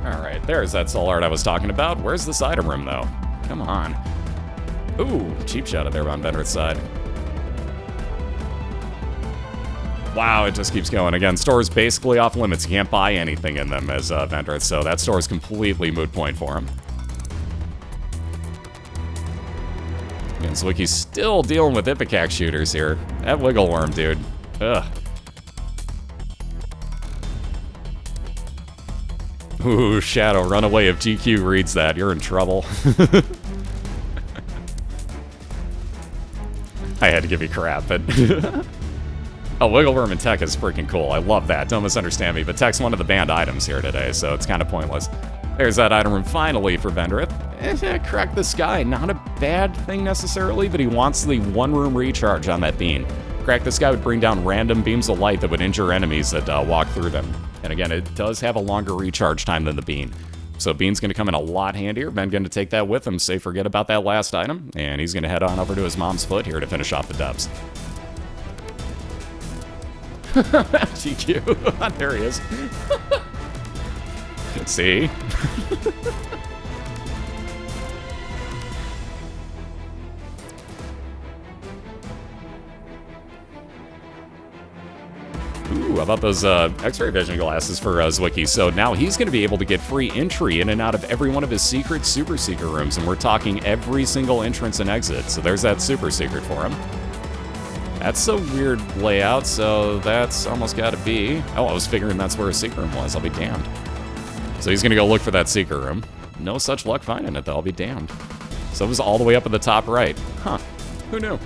Alright, there's that soul art I was talking about. Where's this item room, though? Come on. Ooh, cheap shot of there on Vendryth's side. Wow, it just keeps going. Again, store's basically off limits. You can't buy anything in them as Vendryth, so that store's completely moot point for him. And Zwiki's still dealing with Ipecac shooters here. That Wiggle Worm, dude. Ugh. Ooh, Shadow, run away. If GQ reads that, you're in trouble. I had to give you crap, but... Oh, Wiggle Worm and Tech is freaking cool. I love that. Don't misunderstand me, but Tech's one of the banned items here today, so it's kind of pointless. There's that item room finally for Vendryth. Crack the Sky. Not a bad thing necessarily, but he wants the one-room recharge on that beam. Crack the Sky would bring down random beams of light that would injure enemies that walk through them. And again, it does have a longer recharge time than the beam. So Bean's going to come in a lot handier. Ben going to take that with him, say forget about that last item, and he's going to head on over to his mom's foot here to finish off the dubs. GQ. There he is. Let's see. Ooh, how about those X-ray vision glasses for Zwiki? So now he's going to be able to get free entry in and out of every one of his secret, super secret rooms, and we're talking every single entrance and exit. So there's that super secret for him. That's a weird layout, so that's almost got to be... Oh, I was figuring that's where a secret room was. I'll be damned. So he's going to go look for that secret room. No such luck finding it, though. I'll be damned. So it was all the way up at the top right. Huh. Who knew?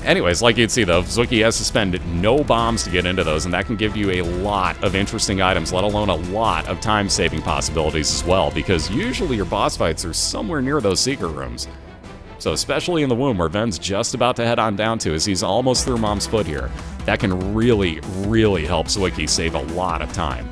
Anyways, like you'd see though, Zwiki has to spend no bombs to get into those, and that can give you a lot of interesting items, let alone a lot of time-saving possibilities as well, because usually your boss fights are somewhere near those secret rooms. So especially in the womb, where Ven's just about to head on down to, as he's almost through Mom's Foot here, that can really, really help Zwiki save a lot of time.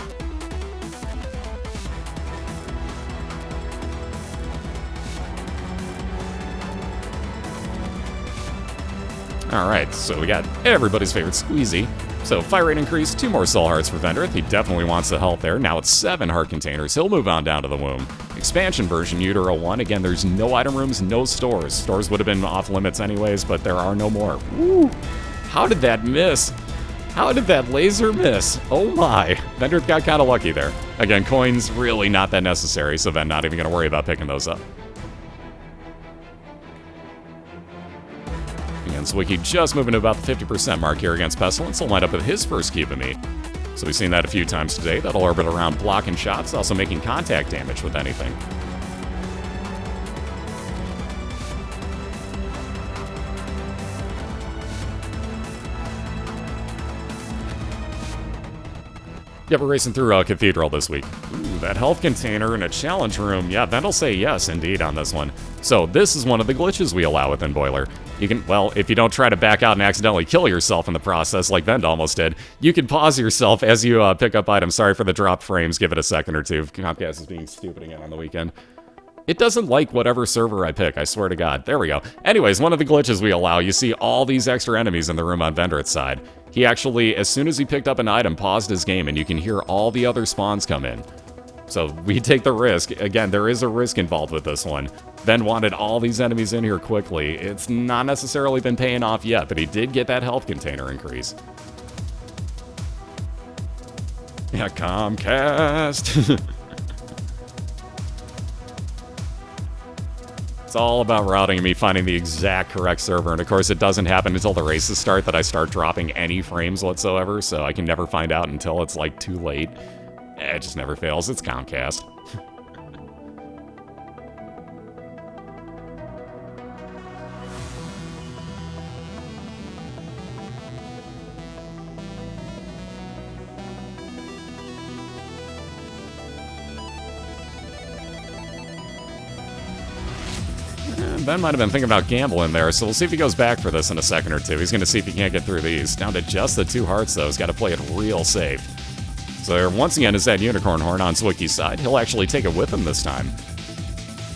Alright, so we got everybody's favorite Squeezy. So, fire rate increase, 2 more soul hearts for Vendryth. He definitely wants the help there. Now it's 7 heart containers. He'll move on down to the womb. Expansion version, Utero 1. Again, there's no item rooms, no stores. Stores would have been off limits anyways, but there are no more. Woo! How did that miss? How did that laser miss? Oh my. Vendryth got kind of lucky there. Again, coins really not that necessary, so Ven not even going to worry about picking those up. And Zwiki just moving to about the 50% mark here against Pestilence. He'll wind up with his first cube of meat. So we've seen that a few times today. That'll orbit around blocking shots, also making contact damage with anything. Yeah, we're racing through Cathedral this week. Ooh, that health container in a challenge room. Yeah, that'll say yes, indeed, on this one. So this is one of the glitches we allow within BOILeR. You can, well, if you don't try to back out and accidentally kill yourself in the process, like Vend almost did, you can pause yourself as you pick up items. Sorry for the dropped frames. Give it a second or two. Comcast is being stupid again on the weekend. It doesn't like whatever server I pick, I swear to God. There we go. Anyways, one of the glitches we allow, you see all these extra enemies in the room on Vendryth's side. He actually, as soon as he picked up an item, paused his game, and you can hear all the other spawns come in. So we take the risk. Again, there is a risk involved with this one. Ven wanted all these enemies in here quickly. It's not necessarily been paying off yet, but he did get that health container increase. Yeah, Comcast. It's all about routing and me finding the exact correct server, and of course it doesn't happen until the races start that I start dropping any frames whatsoever, so I can never find out until it's like too late. It just never fails. It's Comcast. Ben might have been thinking about gambling there, so we'll see if he goes back for this in a second or two. He's going to see if he can't get through these. Down to just the 2 hearts, though. He's got to play it real safe. So there, once again, is that unicorn horn on Zwiki's side. He'll actually take it with him this time.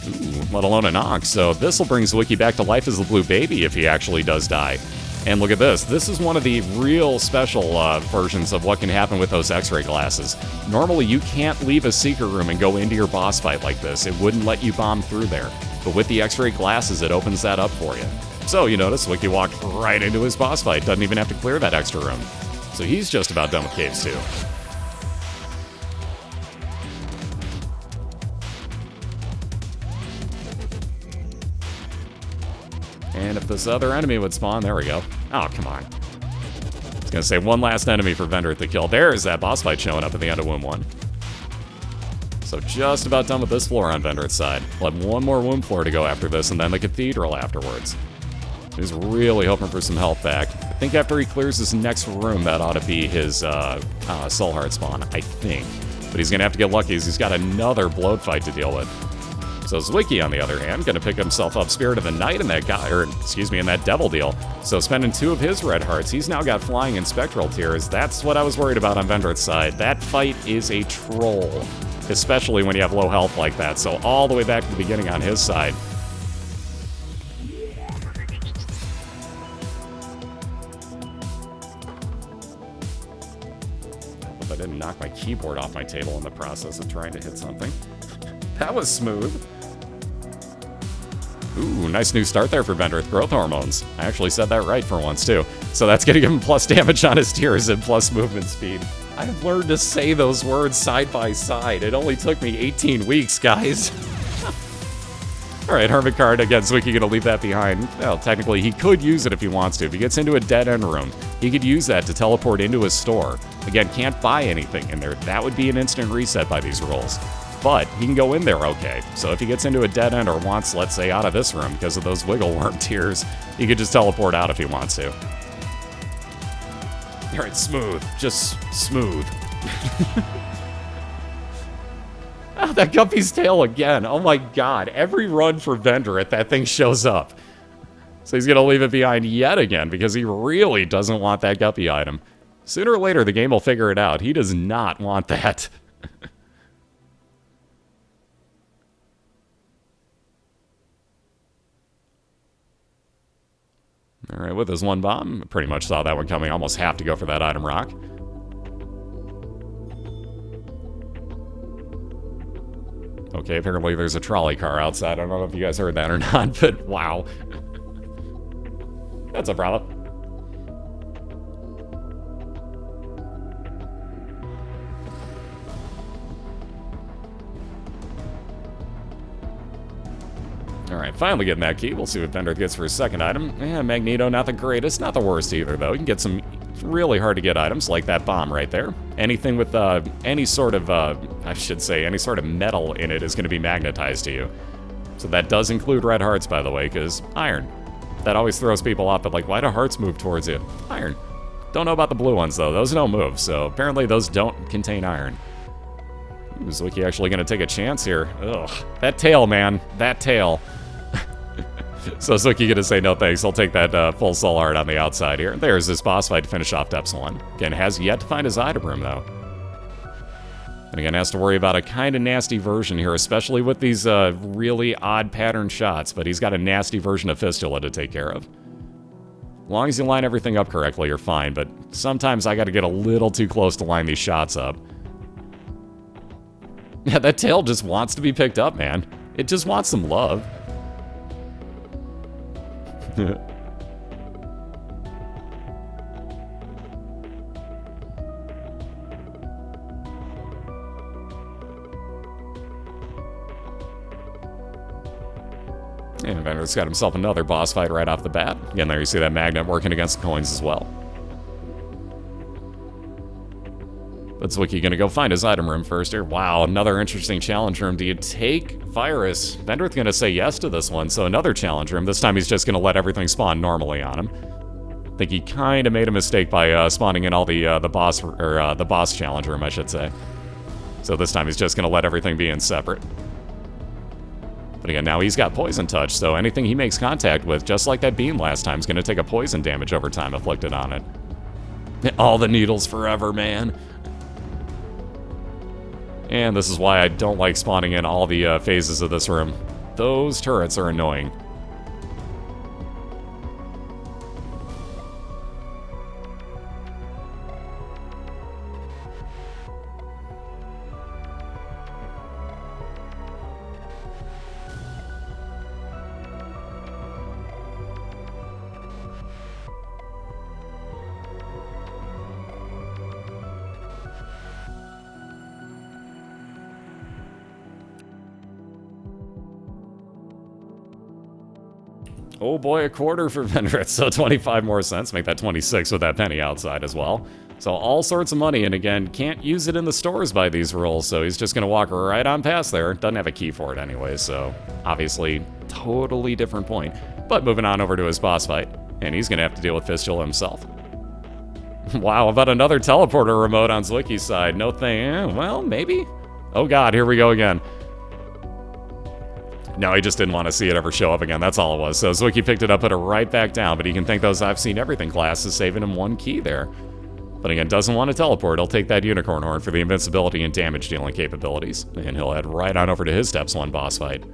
Ooh, let alone an ox. So this will bring Zwiki back to life as the blue baby if he actually does die. And look at this. This is one of the real special versions of what can happen with those x-ray glasses. Normally, you can't leave a secret room and go into your boss fight like this. It wouldn't let you bomb through there. But with the x-ray glasses, it opens that up for you. So you notice Zwiki walked right into his boss fight. Doesn't even have to clear that extra room. So he's just about done with caves too. And if this other enemy would spawn, there we go. Oh, come on. I was gonna say one last enemy for Vendryth to kill. There's that boss fight showing up at the end of Womb 1. So just about done with this floor on Vendryth's side. We'll have one more Womb floor to go after this, and then the Cathedral afterwards. He's really hoping for some health back. I think after he clears this next room, that ought to be his Soul Heart spawn, I think. But he's gonna have to get lucky, as he's got another Bloat fight to deal with. So Zwiki, on the other hand, gonna pick himself up Spirit of the Night in that guy, or excuse me, in that Devil deal. So spending 2 of his red hearts, he's now got Flying and Spectral Tears. That's what I was worried about on Vendryth's side. That fight is a troll, especially when you have low health like that. So all the way back to the beginning on his side. Hope I didn't knock my keyboard off my table in the process of trying to hit something. That was smooth. Ooh, nice new start there for Vendryth. Growth hormones. I actually said that right for once, too. So that's going to give him plus damage on his tears and plus movement speed. I've learned to say those words side by side. It only took me 18 weeks, guys. Alright, Hermit card. Again, Zwiki going to leave that behind. Well, technically, he could use it if he wants to. If he gets into a dead-end room, he could use that to teleport into his store. Again, can't buy anything in there. That would be an instant reset by these rules. but he can go in there okay. So if he gets into a dead end or wants, let's say, out of this room because of those wiggle worm tears, he could just teleport out if he wants to. Alright, smooth. Just smooth. Oh, that Guppy's tail again. Oh my god. Every run for Vendryth, that thing shows up. So he's going to leave it behind yet again because he really doesn't want that Guppy item. Sooner or later, the game will figure it out. He does not want that. Alright, with his one bomb, pretty much saw that one coming. Almost have to go for that item rock. Okay, apparently there's a trolley car outside. I don't know if you guys heard that or not, but wow. That's a problem. Alright, finally getting that key. We'll see what Vendryth gets for his second item. Yeah, Magneto, not the greatest, not the worst either, though. You can get some really hard to get items, like that bomb right there. Anything with any sort of, I should say, any sort of metal in it is going to be magnetized to you. So that does include red hearts, by the way, because iron. That always throws people off, but like, why do hearts move towards you? Iron. Don't know about the blue ones, though. Those don't move, so apparently those don't contain iron. Ooh, Zwiki actually going to take a chance here. Ugh. That tail, man. That tail. So Zwiki going to say no thanks. I'll take that full soul heart on the outside here. There's this boss fight to finish off Depths 1. Again, has yet to find his item room, though. And again, has to worry about a kind of nasty version here, especially with these really odd pattern shots. But he's got a nasty version of Fistula to take care of. As long as you line everything up correctly, you're fine. But sometimes I got to get a little too close to line these shots up. Yeah, that tail just wants to be picked up, man. It just wants some love. And Vendryth's got himself another boss fight right off the bat. Again, there you see that magnet working against the coins as well. But Zwiki gonna go find his item room first here. Wow, another interesting challenge room. Do you take Virus? Vendryth gonna say yes to this one, so another challenge room. This time he's just gonna let everything spawn normally on him. I think he kind of made a mistake by spawning in all the boss challenge room, I should say. So this time he's just gonna let everything be in separate. But again, now he's got Poison Touch, so anything he makes contact with, just like that beam last time, is gonna take a poison damage over time inflicted on it. All the needles forever, man. And this is why I don't like spawning in all the phases of this room. Those turrets are annoying. Oh boy, a quarter for Vendryth, so 25 more cents. Make that 26 with that penny outside as well. So all sorts of money, and again, can't use it in the stores by these rules, so he's just going to walk right on past there. Doesn't have a key for it anyway, so obviously totally different point. But moving on over to his boss fight, and he's going to have to deal with Fistula himself. Wow, about another teleporter remote on Zwiki's side. No thing, well, maybe? Oh god, here we go again. No, he just didn't want to see it ever show up again. That's all it was. So Zwiki picked it up, put it right back down, but he can thank those I've Seen Everything classes saving him one key there. But again, doesn't want to teleport. He'll take that Unicorn Horn for the invincibility and damage dealing capabilities. And he'll head right on over to his Steps 1 boss fight.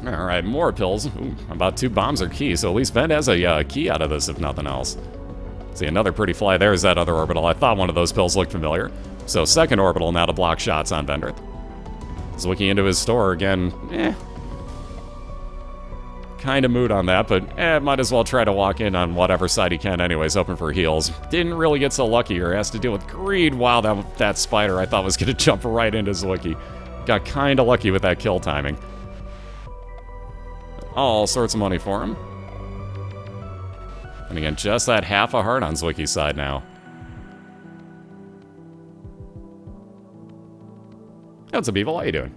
Alright, more pills. Ooh, about 2 bombs are key, so at least Vend has a key out of this, if nothing else. See, another pretty fly. There's that other orbital. I thought one of those pills looked familiar. So second orbital now to block shots on Vendryth. Zwiki into his store again. kind of mood on that, but might as well try to walk in on whatever side he can anyways, hoping for heals. Didn't really get so lucky or has to deal with greed. Wow, that spider I thought was going to jump right into Zwiki. Got kind of lucky with that kill timing. All sorts of money for him. And again, just that half a heart on Zwiki's side now. What's up, Evil? How you doing?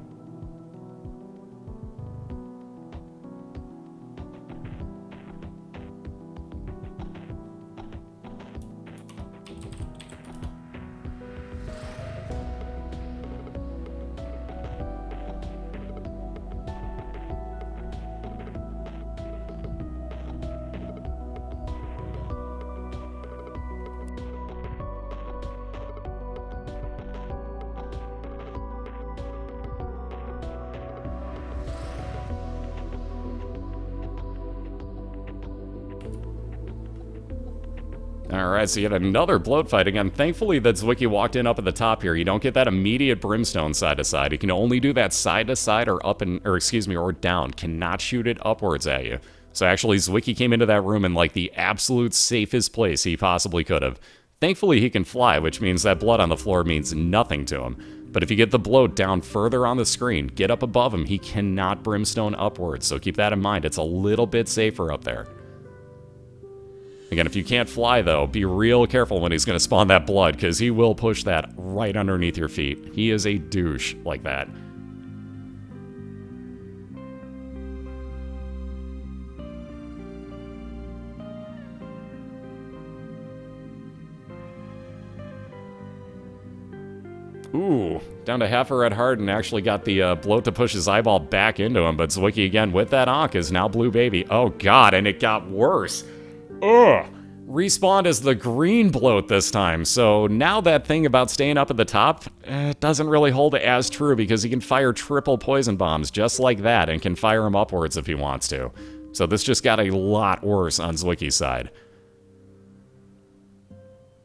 Alright, so you had another bloat fight again. Thankfully that Zwiki walked in up at the top here. You don't get that immediate brimstone side to side. You can only do that side to side or up and, or excuse me, or down. Cannot shoot it upwards at you. So actually Zwiki came into that room in like the absolute safest place he possibly could have. Thankfully he can fly, which means that blood on the floor means nothing to him. But if you get the bloat down further on the screen, get up above him, he cannot brimstone upwards. So keep that in mind. It's a little bit safer up there. Again, if you can't fly, though, be real careful when he's going to spawn that blood, because he will push that right underneath your feet. He is a douche like that. Ooh, down to half a red heart and actually got the bloat to push his eyeball back into him, but Zwiki, again, with that Ankh, is now Blue Baby. Oh, God, and it got worse. Ugh! Respawned as the green bloat this time, so now that thing about staying up at the top doesn't really hold as true because he can fire triple poison bombs just like that and can fire them upwards if he wants to. So this just got a lot worse on Zwiki's side.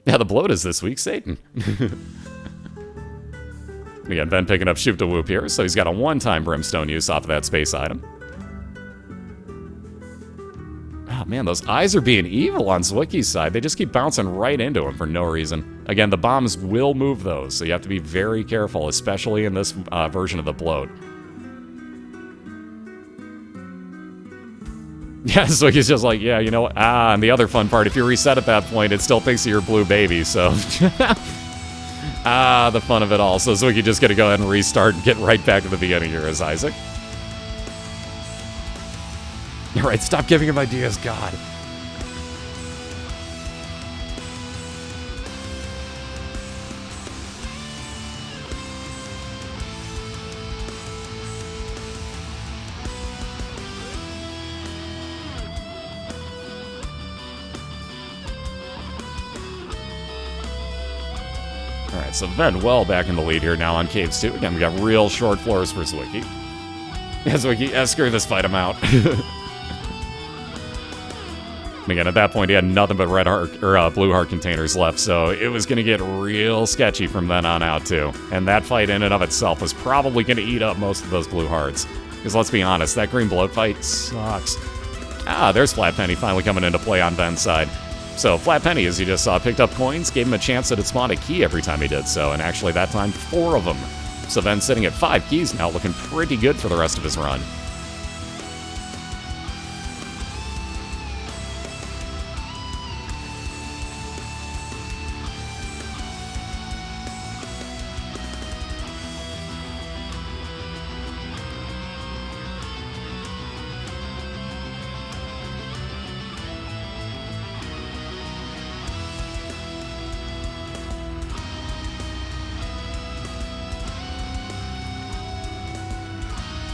Yeah, the bloat is this week, Satan. Again, Ben picking up Shoot to Whoop here, so he's got a one-time brimstone use off of that space item. Oh man, those eyes are being evil on Zwiki's side. They just keep bouncing right into him for no reason. Again, the bombs will move those, so you have to be very careful, especially in this version of the bloat. Yeah, Zwiki's just like, yeah, you know what? And the other fun part, if you reset at that point, it still thinks you're Blue Baby, so... the fun of it all. So Zwiki just gonna go ahead and restart and get right back to the beginning here as Isaac. You're right, stop giving him ideas, God. Alright, so Ven well back in the lead here now on Caves 2. Again, we got real short floors for Zwiki. Yeah, Zwiki, screw this fight, I'm out. And again, at that point, he had nothing but red heart or blue heart containers left, so it was going to get real sketchy from then on out, too. And that fight in and of itself was probably going to eat up most of those blue hearts. Because let's be honest, that green bloat fight sucks. There's Flat Penny finally coming into play on Ben's side. So Flat Penny, as you just saw, picked up coins, gave him a chance that it spawned a key every time he did so, and actually that time 4 of them. So Ben's sitting at 5 keys now, looking pretty good for the rest of his run.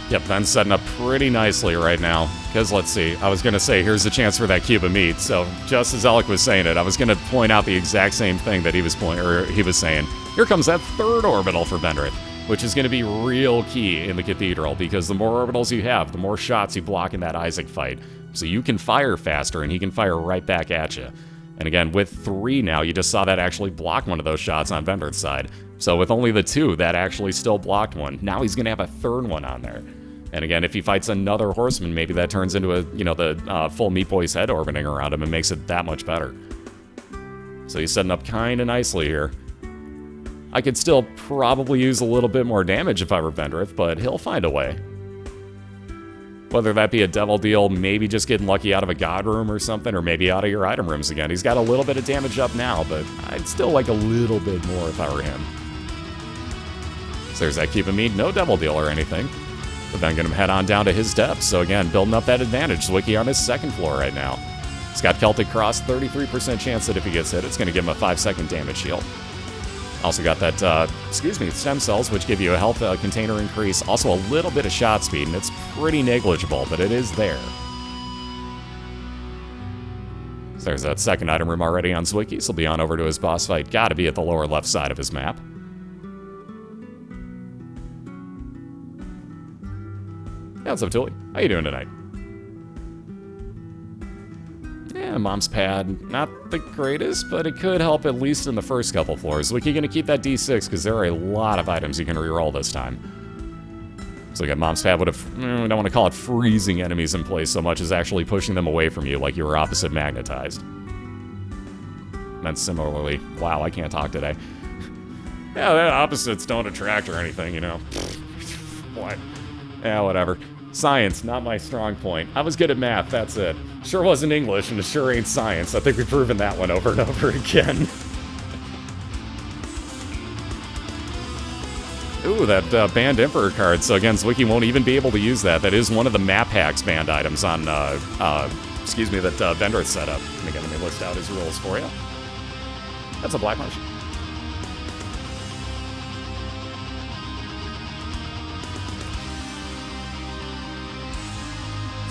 Yep, Ben's setting up pretty nicely right now. Because, let's see, I was going to say, here's the chance for that cube of meat. So, just as Alec was saying it, I was going to point out the exact same thing that he was saying. Here comes that third orbital for Vendryth, which is going to be real key in the Cathedral, because the more orbitals you have, the more shots you block in that Isaac fight. So you can fire faster, and he can fire right back at you. And again, with 3 now, you just saw that actually block one of those shots on Vendryth's side. So with only the 2, that actually still blocked one. Now he's going to have a third one on there. And again, if he fights another horseman, maybe that turns into a, you know, the full Meat Boy's head orbiting around him and makes it that much better. So he's setting up kind of nicely here. I could still probably use a little bit more damage if I were Vendryth, but he'll find a way. Whether that be a devil deal, maybe just getting lucky out of a god room or something, or maybe out of your item rooms again. He's got a little bit of damage up now, but I'd still like a little bit more if I were him. So there's that keeping me, no devil deal or anything. But then gonna head on down to his depths. So again, building up that advantage. Zwiki on his second floor right now. He's got Celtic Cross, 33% chance that if he gets hit, it's gonna give him a 5-second damage shield. Also got that, stem cells, which give you a health container increase. Also a little bit of shot speed, and it's pretty negligible, but it is there. So there's that second item room already on Zwiki, so he'll be on over to his boss fight. Gotta be at the lower left side of his map. Yeah, what's up, Tully? How you doing tonight? Yeah, Mom's Pad, not the greatest, but it could help at least in the first couple floors. Zwiki gonna keep that D6, because there are a lot of items you can reroll this time. So again, Mom's Pad would have, we don't want to call it freezing enemies in place so much as actually pushing them away from you like you were opposite magnetized. And similarly, wow, I can't talk today. Yeah, the opposites don't attract or anything, you know. What? Yeah, whatever. Science, not my strong point. I was good at math, that's it. Sure wasn't English, and it sure ain't science. I think we've proven that one over and over again. Ooh, that banned Emperor card. So again, Zwiki won't even be able to use that. That is one of the map hacks banned items on, that Vendryth set up. And again, let me list out his rules for you. That's a black marsh.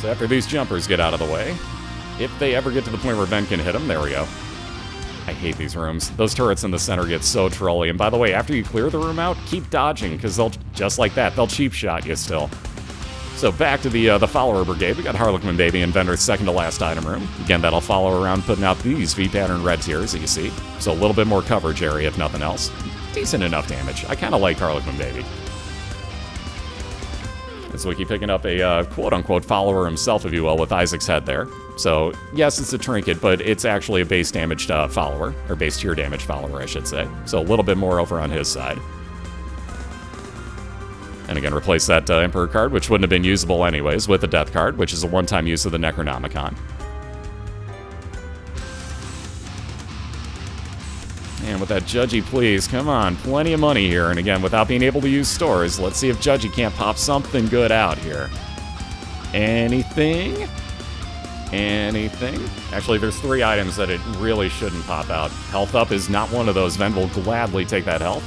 So after these jumpers get out of the way, if they ever get to the point where Ven can hit them, there we go. I hate these rooms. Those turrets in the center get so trolly. And by the way, after you clear the room out, keep dodging, because they'll, just like that, they'll cheap shot you still. So back to the follower brigade. We got Harlequin Baby in Vendryth's second to last item room. Again, that'll follow around putting out these V-pattern red tiers that you see. So a little bit more coverage area, if nothing else. Decent enough damage. I kind of like Harlequin Baby. Zwiki picking up a quote-unquote follower himself, if you will, with Isaac's head there. So, yes, it's a trinket, but it's actually a base damaged follower, or base tier damage follower, I should say. So a little bit more over on his side. And again, replace that Emperor card, which wouldn't have been usable anyways, with the Death card, which is a one-time use of the Necronomicon. And with that Judgy, please, come on, plenty of money here. And again, without being able to use stores, let's see if Judgy can't pop something good out here. Anything? Anything? Actually, there's 3 items that it really shouldn't pop out. Health up is not one of those. Ven will gladly take that health.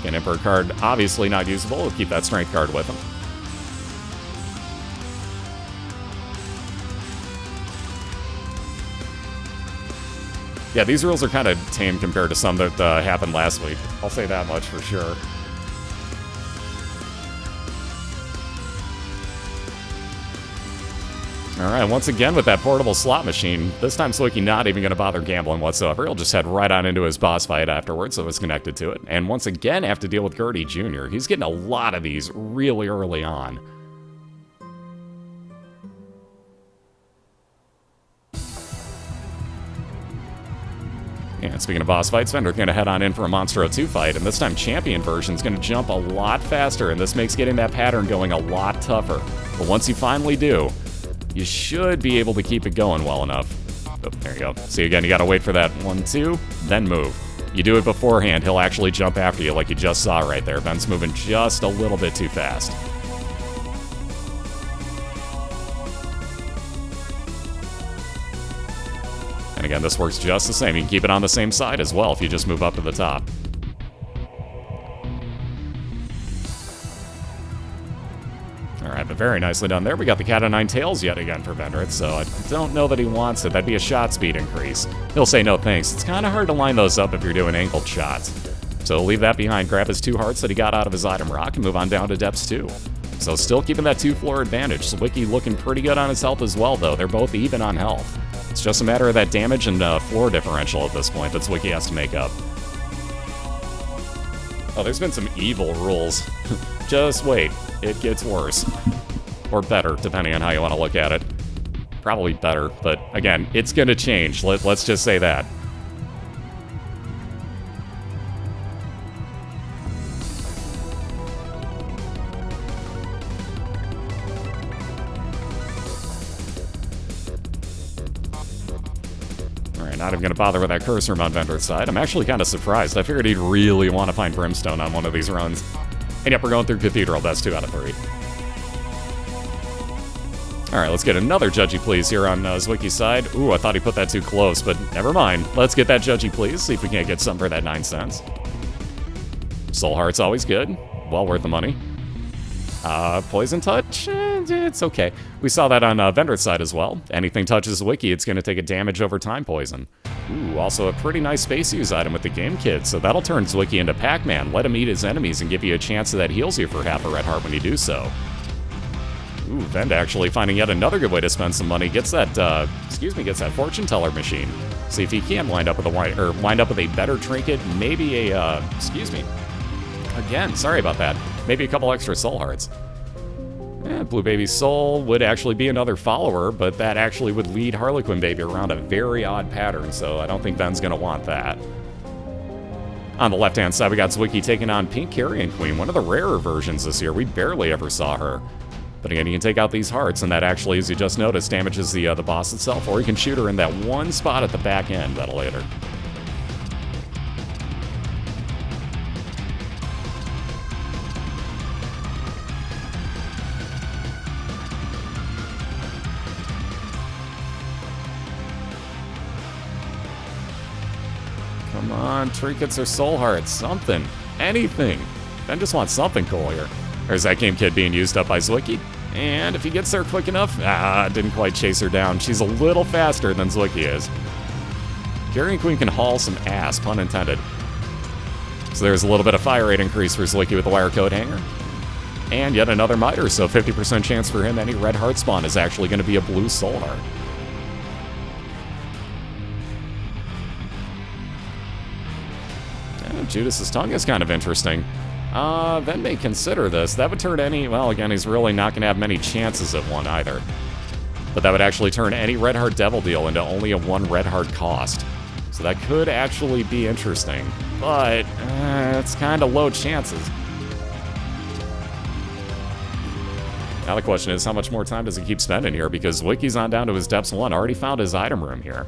An Emperor card, obviously not usable. We'll keep that Strength card with him. Yeah, these rules are kind of tame compared to some that happened last week. I'll say that much for sure. Alright, once again with that portable slot machine, this time Zwiki not even going to bother gambling whatsoever. He'll just head right on into his boss fight afterwards, so it's connected to it. And once again, have to deal with Gertie Jr. He's getting a lot of these really early on. And speaking of boss fights, Vendryth going to head on in for a Monstro 2 fight, and this time Champion version's going to jump a lot faster, and this makes getting that pattern going a lot tougher. But once you finally do, you should be able to keep it going well enough. Oh, there you go. See, again, you got to wait for that 1, 2, then move. You do it beforehand, he'll actually jump after you like you just saw right there. Ven's moving just a little bit too fast. And again, this works just the same. You can keep it on the same side as well if you just move up to the top. Alright, but very nicely done there. We got the Cat o' Nine Tails yet again for Vendryth, so I don't know that he wants it. That'd be a shot speed increase. He'll say no thanks. It's kind of hard to line those up if you're doing angled shots. So leave that behind, grab his 2 hearts that he got out of his item rock, and move on down to depths 2. So still keeping that 2-floor advantage. Zwiki looking pretty good on his health as well, though. They're both even on health. It's just a matter of that damage and floor differential at this point that Zwiki has to make up. Oh, there's been some evil rules. Just wait. It gets worse. or better, depending on how you want to look at it. Probably better, but again, it's going to change. Let's just say that. Not even going to bother with that cursor on Vendryth's side. I'm actually kind of surprised. I figured he'd really want to find Brimstone on one of these runs. And yep, we're going through Cathedral. That's 2 out of 3. Alright, let's get another Judgy Please here on Zwiki's side. Ooh, I thought he put that too close, but never mind. Let's get that Judgy Please, see if we can't get something for that 9 cents. Soul Heart's always good. Well worth the money. Poison Touch? It's okay. We saw that on Vendryth's side as well. Anything touches Zwiki, it's going to take a damage over time poison. Ooh, also a pretty nice space use item with the Game Kit, so that'll turn Zwiki into Pac-Man. Let him eat his enemies and give you a chance that heals you for half a red heart when you do so. Ooh, Vend actually finding yet another good way to spend some money. Gets that, gets that Fortune Teller machine. See if he can wind up with a better trinket, maybe a, Again, sorry about that. Maybe a couple extra soul hearts. Blue Baby Soul would actually be another follower, but that actually would lead Harlequin Baby around a very odd pattern, so I don't think Ben's going to want that. On the left-hand side, we got Zwiki taking on Pink Carrion Queen, one of the rarer versions this year. We barely ever saw her. But again, you can take out these hearts, and that actually, as you just noticed, damages the boss itself, or you can shoot her in that one spot at the back end that'll hit her. Come on, trinkets or soul hearts, something, anything. Ben just wants something cool here. There's that Game Kit being used up by Zwiki. And if he gets there quick enough, didn't quite chase her down. She's a little faster than Zwiki is. Carrion Queen can haul some ass, pun intended. So there's a little bit of fire rate increase for Zwiki with the wire coat hanger. And yet another miter, so 50% chance for him any red heart spawn is actually going to be a blue soul heart. Judas's tongue is kind of interesting. Ven may consider this. That would turn any... Well, again, he's really not going to have many chances at one either. But that would actually turn any Red Heart Devil deal into only a 1 Red Heart cost. So that could actually be interesting. But, it's kind of low chances. Now the question is, how much more time does he keep spending here? Because Wiki's on down to his Depths 1. Already found his item room here.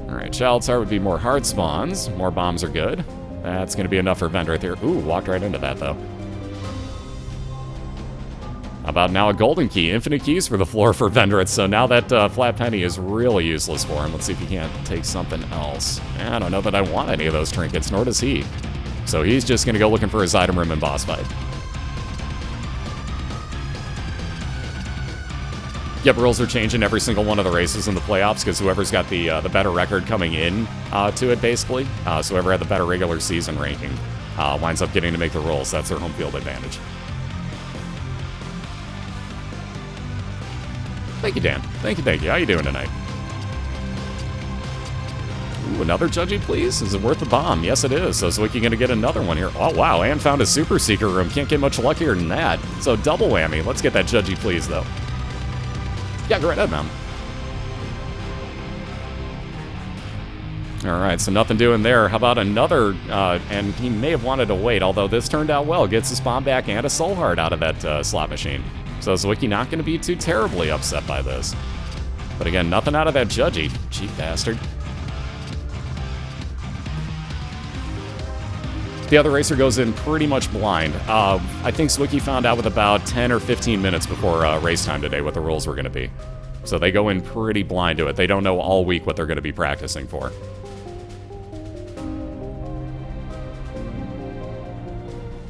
Alright, Child's Heart would be more heart spawns. More bombs are good. That's going to be enough for Vendryth here. Ooh, walked right into that, though. How about now a golden key? Infinite keys for the floor for Vendryth, so now that flat penny is really useless for him. Let's see if he can't take something else. I don't know that I want any of those trinkets, nor does he. So he's just going to go looking for his item room and boss fight. Yep, rules are changing every single one of the races in the playoffs because whoever's got the better record coming in to it, basically, so whoever had the better regular season ranking winds up getting to make the rules. That's their home field advantage. Thank you, Dan. Thank you. How you doing tonight? Ooh, another Judgy, please? Is it worth the bomb? Yes, it is. So Zwiki going to get another one here. Oh, wow, and found a Super Seeker room. Can't get much luckier than that. So double whammy. Let's get that Judgy, please, though. Yeah, go right ahead, man. Alright, so nothing doing there. How about another, and he may have wanted to wait, although this turned out well. Gets a spawn back and a soul heart out of that slot machine. So Zwiki not going to be too terribly upset by this. But again, nothing out of that Judgy. Cheap bastard. The other racer goes in pretty much blind. I think Zwiki found out with about 10 or 15 minutes before race time today what the rules were going to be. So they go in pretty blind to it. They don't know all week what they're going to be practicing for.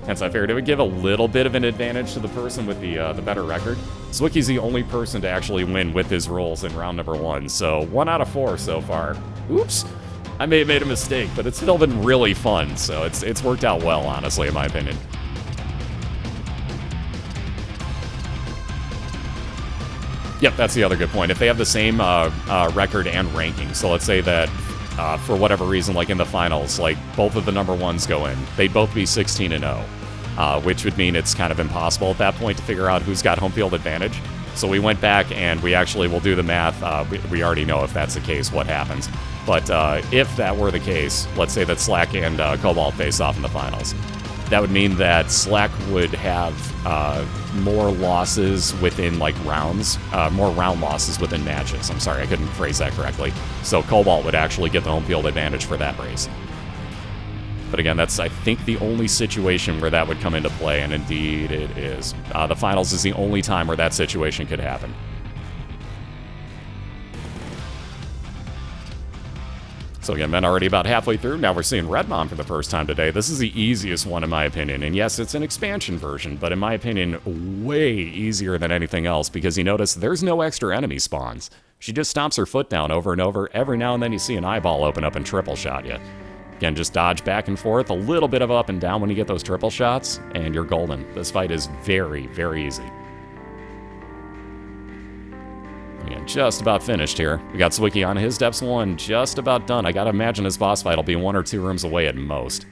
Hence, I figured it would give a little bit of an advantage to the person with the better record. Zwiki's the only person to actually win with his rolls in round number 1. So 1 out of 4 so far. Oops. I may have made a mistake, but it's still been really fun, so it's worked out well, honestly, in my opinion. Yep, that's the other good point. If they have the same record and ranking, so let's say that for whatever reason, like in the finals, like both of the number 1s go in, they'd both be 16-0. which would mean it's kind of impossible at that point to figure out who's got home field advantage. So we went back and we actually will do the math. We already know if that's the case, what happens. But if that were the case, let's say that Slack and Cobalt face off in the finals. That would mean that Slack would have more losses within, like, rounds, more round losses within matches. I'm sorry, I couldn't phrase that correctly. So Cobalt would actually get the home field advantage for that race. But again, that's, I think, the only situation where that would come into play, and indeed it is. The finals is the only time where that situation could happen. So again, men already about halfway through. Now we're seeing Red Mom for the first time today. This is the easiest one in my opinion. And yes, it's an expansion version, but in my opinion, way easier than anything else because you notice there's no extra enemy spawns. She just stomps her foot down over and over. Every now and then you see an eyeball open up and triple shot you. Again, just dodge back and forth, a little bit of up and down when you get those triple shots, and you're golden. This fight is very, very easy. Again, just about finished here. We got Zwiki on his depths 1, just about done. I gotta imagine his boss fight will be 1 or 2 rooms away at most.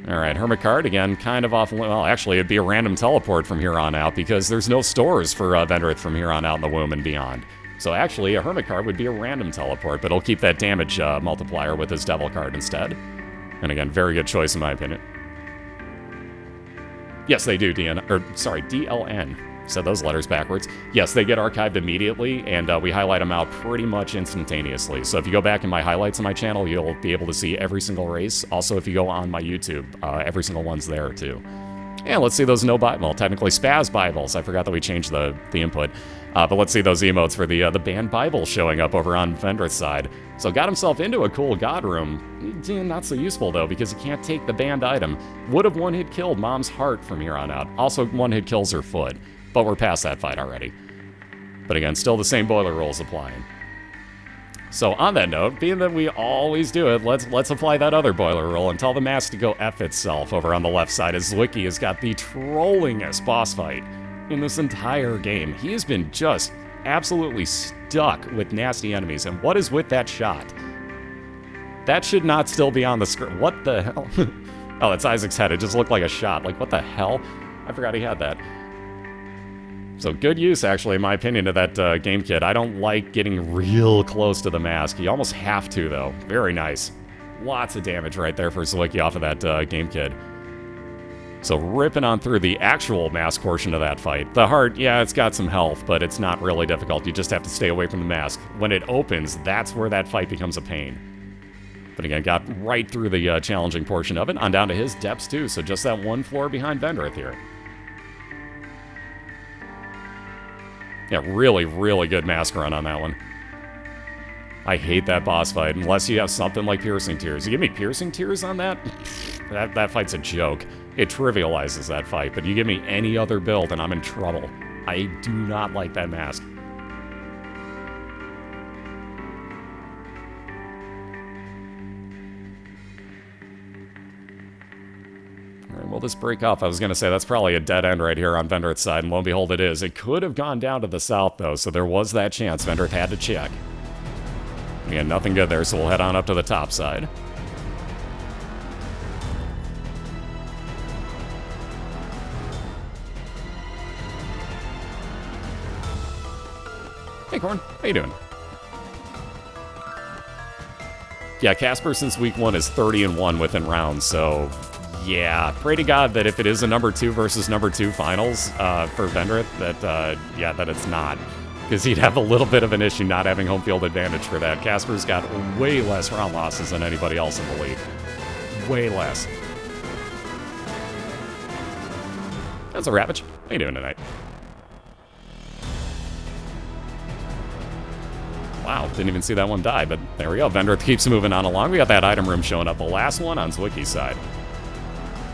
Alright, Hermit card, again, kind of off... Well, actually, it'd be a random teleport from here on out, because there's no stores for Vendryth from here on out in the womb and beyond. So actually, a Hermit card would be a random teleport, but he'll keep that damage multiplier with his Devil card instead. And again, very good choice in my opinion. Yes, they do, DLN. Said those letters backwards. Yes, they get archived immediately, and we highlight them out pretty much instantaneously. So if you go back in my highlights on my channel, you'll be able to see every single race. Also, if you go on my YouTube, every single one's there, too. And let's see those no Bible, technically Spaz Bibles. I forgot that we changed the input. But let's see those emotes for the banned Bible showing up over on Vendryth's side. So got himself into a cool God room. Not so useful, though, because he can't take the banned item. Would have one-hit killed Mom's heart from here on out. Also, one-hit kills her foot. But we're past that fight already. But again, still the same boiler rules applying. So on that note, being that we always do it, let's apply that other boiler rule and tell the mask to go F itself over on the left side, as Zwiki has got the trollingest boss fight in this entire game. He has been just absolutely stuck with nasty enemies. And what is with that shot? That should not still be on the screen. What the hell? Oh, that's Isaac's head. It just looked like a shot. Like, what the hell? I forgot he had that. So good use, actually, in my opinion, of that game kit. I don't like getting real close to the mask. You almost have to, though. Very nice. Lots of damage right there for Zwiki off of that game kit. So ripping on through the actual mask portion of that fight. The heart, yeah, it's got some health, but it's not really difficult. You just have to stay away from the mask. When it opens, that's where that fight becomes a pain. But again, got right through the challenging portion of it, on down to his depths, too. So just that one floor behind Vendryth here. Yeah, really, really good mask run on that one. I hate that boss fight, unless you have something like Piercing Tears. You give me Piercing Tears on that? That fight's a joke. It trivializes that fight, but you give me any other build and I'm in trouble. I do not like that mask. Alright, will this break off? I was going to say, that's probably a dead end right here on Vendryth's side, and lo and behold it is. It could have gone down to the south, though, so there was that chance. Vendryth had to check. Again, nothing good there, so we'll head on up to the top side. Hey, Corn. How you doing? Yeah, Casper since week 1 is 30-1 within rounds, so yeah, pray to God that if it is a number 2 versus number 2 finals for Vendryth, that it's not. Because he'd have a little bit of an issue not having home field advantage for that. Casper's got way less round losses than anybody else in the league. Way less. That's a Ravage. How you doing tonight? Wow, didn't even see that one die, but there we go. Vendryth keeps moving on along. We got that item room showing up. The last one on Zwiki's side.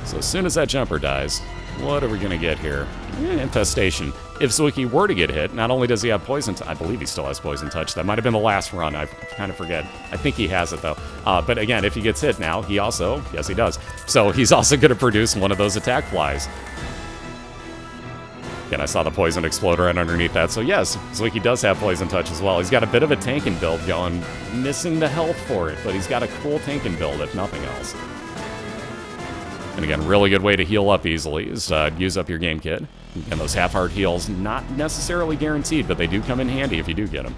So as soon as that jumper dies, what are we going to get here? Infestation. If Zwiki were to get hit, not only does he have Poison Touch, I believe he still has Poison Touch. That might have been the last run. I kind of forget. I think he has it, though. But again, if he gets hit now, he also... Yes, he does. So he's also going to produce one of those attack flies. Again, I saw the Poison explode right underneath that. So yes, Zwiki does have Poison Touch as well. He's got a bit of a tanking build going. Missing the health for it, but he's got a cool tanking build, if nothing else. And again, really good way to heal up easily is use up your game kit. And those half-heart heals, not necessarily guaranteed, but they do come in handy if you do get them.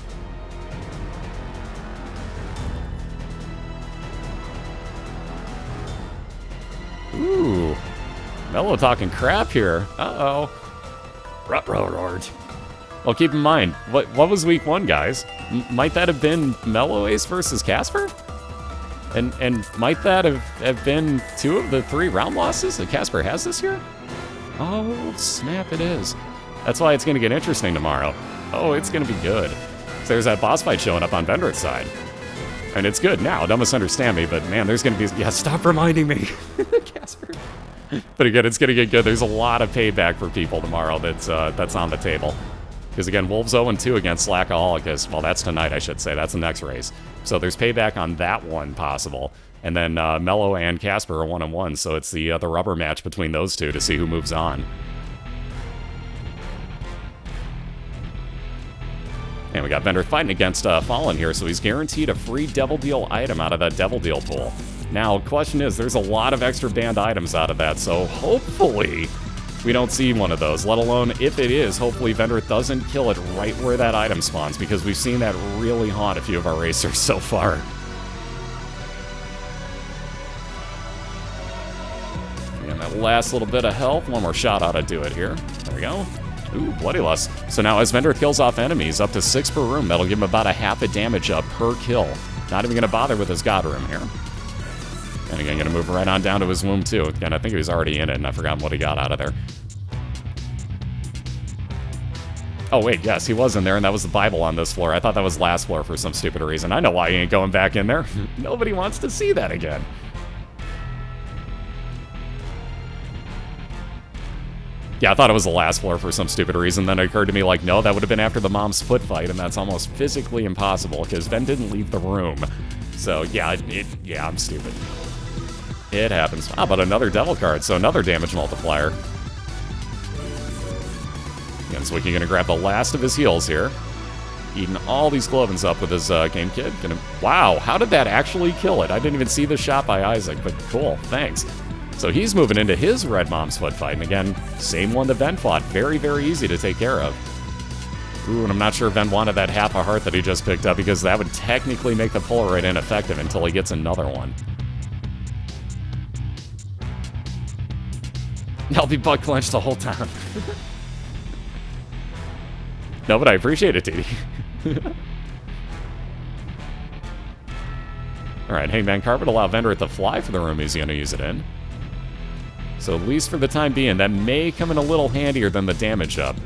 Ooh, Mello talking crap here. Uh-oh. Well, keep in mind, what was week 1, guys? Might that have been Mello Ace versus Casper? And might that have been 2 of the 3 round losses that Casper has this year? Oh, snap, it is. That's why it's going to get interesting tomorrow. Oh, it's going to be good. So there's that boss fight showing up on Vendryth's side. And it's good now, don't misunderstand me, but man, there's going to be... Yeah, stop reminding me, Casper. But again, it's going to get good. There's a lot of payback for people tomorrow that's on the table. Because again, Wolves 0-2 against Slackaholic. Well, that's tonight, I should say. That's the next race. So there's payback on that one possible. And then Mello and Casper are 1-1, so it's the rubber match between those two to see who moves on. And we got Vendryth fighting against Fallen here, so he's guaranteed a free Devil Deal item out of that Devil Deal pool. Now, question is, there's a lot of extra banned items out of that, so hopefully we don't see one of those, let alone if it is, hopefully Vendryth doesn't kill it right where that item spawns, because we've seen that really haunt a few of our racers so far. And that last little bit of health, one more shot ought to do it here. There we go. Ooh, Bloody Lust. So now as Vendryth kills off enemies, up to 6 per room, that'll give him about a half a damage up per kill. Not even going to bother with his God room here. And again, going to move right on down to his womb too. Again, I think he was already in it, and I forgot what he got out of there. Oh wait, yes, he was in there, and that was the Bible on this floor. I thought that was last floor for some stupid reason. I know why he ain't going back in there. Nobody wants to see that again. Yeah, I thought it was the last floor for some stupid reason. Then it occurred to me, like, no, that would have been after the mom's foot fight, and that's almost physically impossible, because Ven didn't leave the room. So, yeah, yeah, I'm stupid. It happens. How about another devil card? So another damage multiplier. And Zwiki gonna grab the last of his heals here. Eating all these Clovens up with his game kit. Wow, how did that actually kill it? I didn't even see the shot by Isaac, but cool, thanks. So he's moving into his Red Mom's foot fight. And again, same one that Ven fought. Very, very easy to take care of. Ooh, and I'm not sure Ven wanted that half a heart that he just picked up, because that would technically make the Polaroid ineffective until he gets another one. I'll be butt clenched the whole time. No, but I appreciate it, TD. Alright, Hangman Carpet allow Vendryth to fly for the room he's going to use it in. So at least for the time being, that may come in a little handier than the damage up.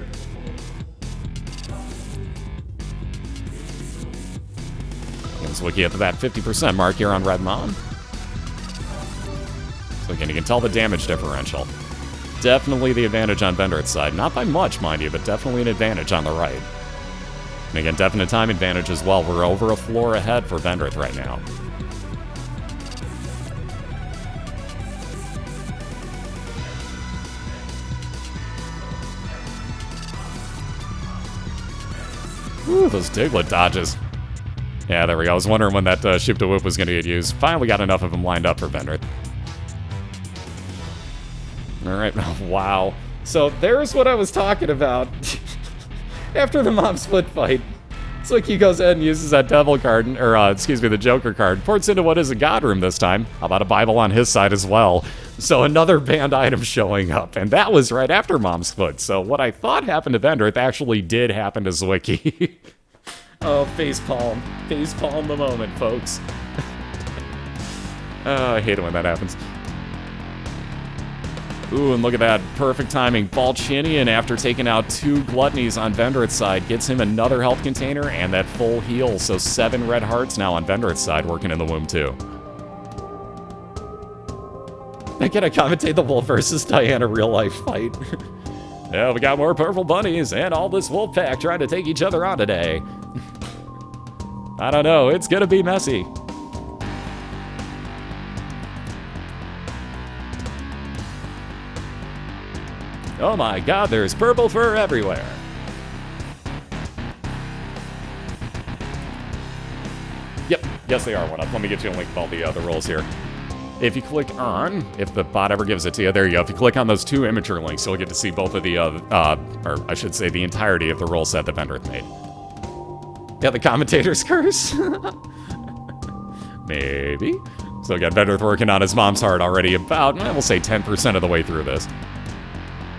And Zwiki at that 50% mark here on Red Mom. So again, you can tell the damage differential. Definitely the advantage on Vendryth's side. Not by much, mind you, but definitely an advantage on the right. And again, definite time advantage as well. We're over a floor ahead for Vendryth right now. Ooh, those Diglett dodges. Yeah, there we go. I was wondering when that Ship to Whoop was going to get used. Finally got enough of them lined up for Vendryth. Alright, wow. So there's what I was talking about. After the mom split fight, Zwiki goes ahead and uses that devil card, or excuse me, the Joker card. Ports into what is a God room this time. How about a Bible on his side as well? So another banned item showing up, and that was right after mom's foot. So what I thought happened to Vendryth actually did happen to Zwiki. Oh, facepalm. Facepalm the moment, folks. Oh, I hate it when that happens. Ooh, and look at that. Perfect timing. Balchinian, after taking out 2 gluttonies on Vendryth's side, gets him another health container and that full heal. So 7 red hearts now on Vendryth's side, working in the womb too. Can I commentate the Wolf versus Diana real life fight? Yeah, we got more purple bunnies and all this wolf pack trying to take each other on today. I don't know. It's gonna be messy. Oh my god, there's purple fur everywhere. Yep, yes they are one up. Let me get you a link of all the rolls here. If you click on, if the bot ever gives it to you, there you go. If you click on those 2 imager links, you'll get to see both of the, or I should say the entirety of the rule set that Vendryth made. Yeah, the commentator's curse? Maybe. So again, Vendryth working on his mom's heart already about, we'll say 10% of the way through this.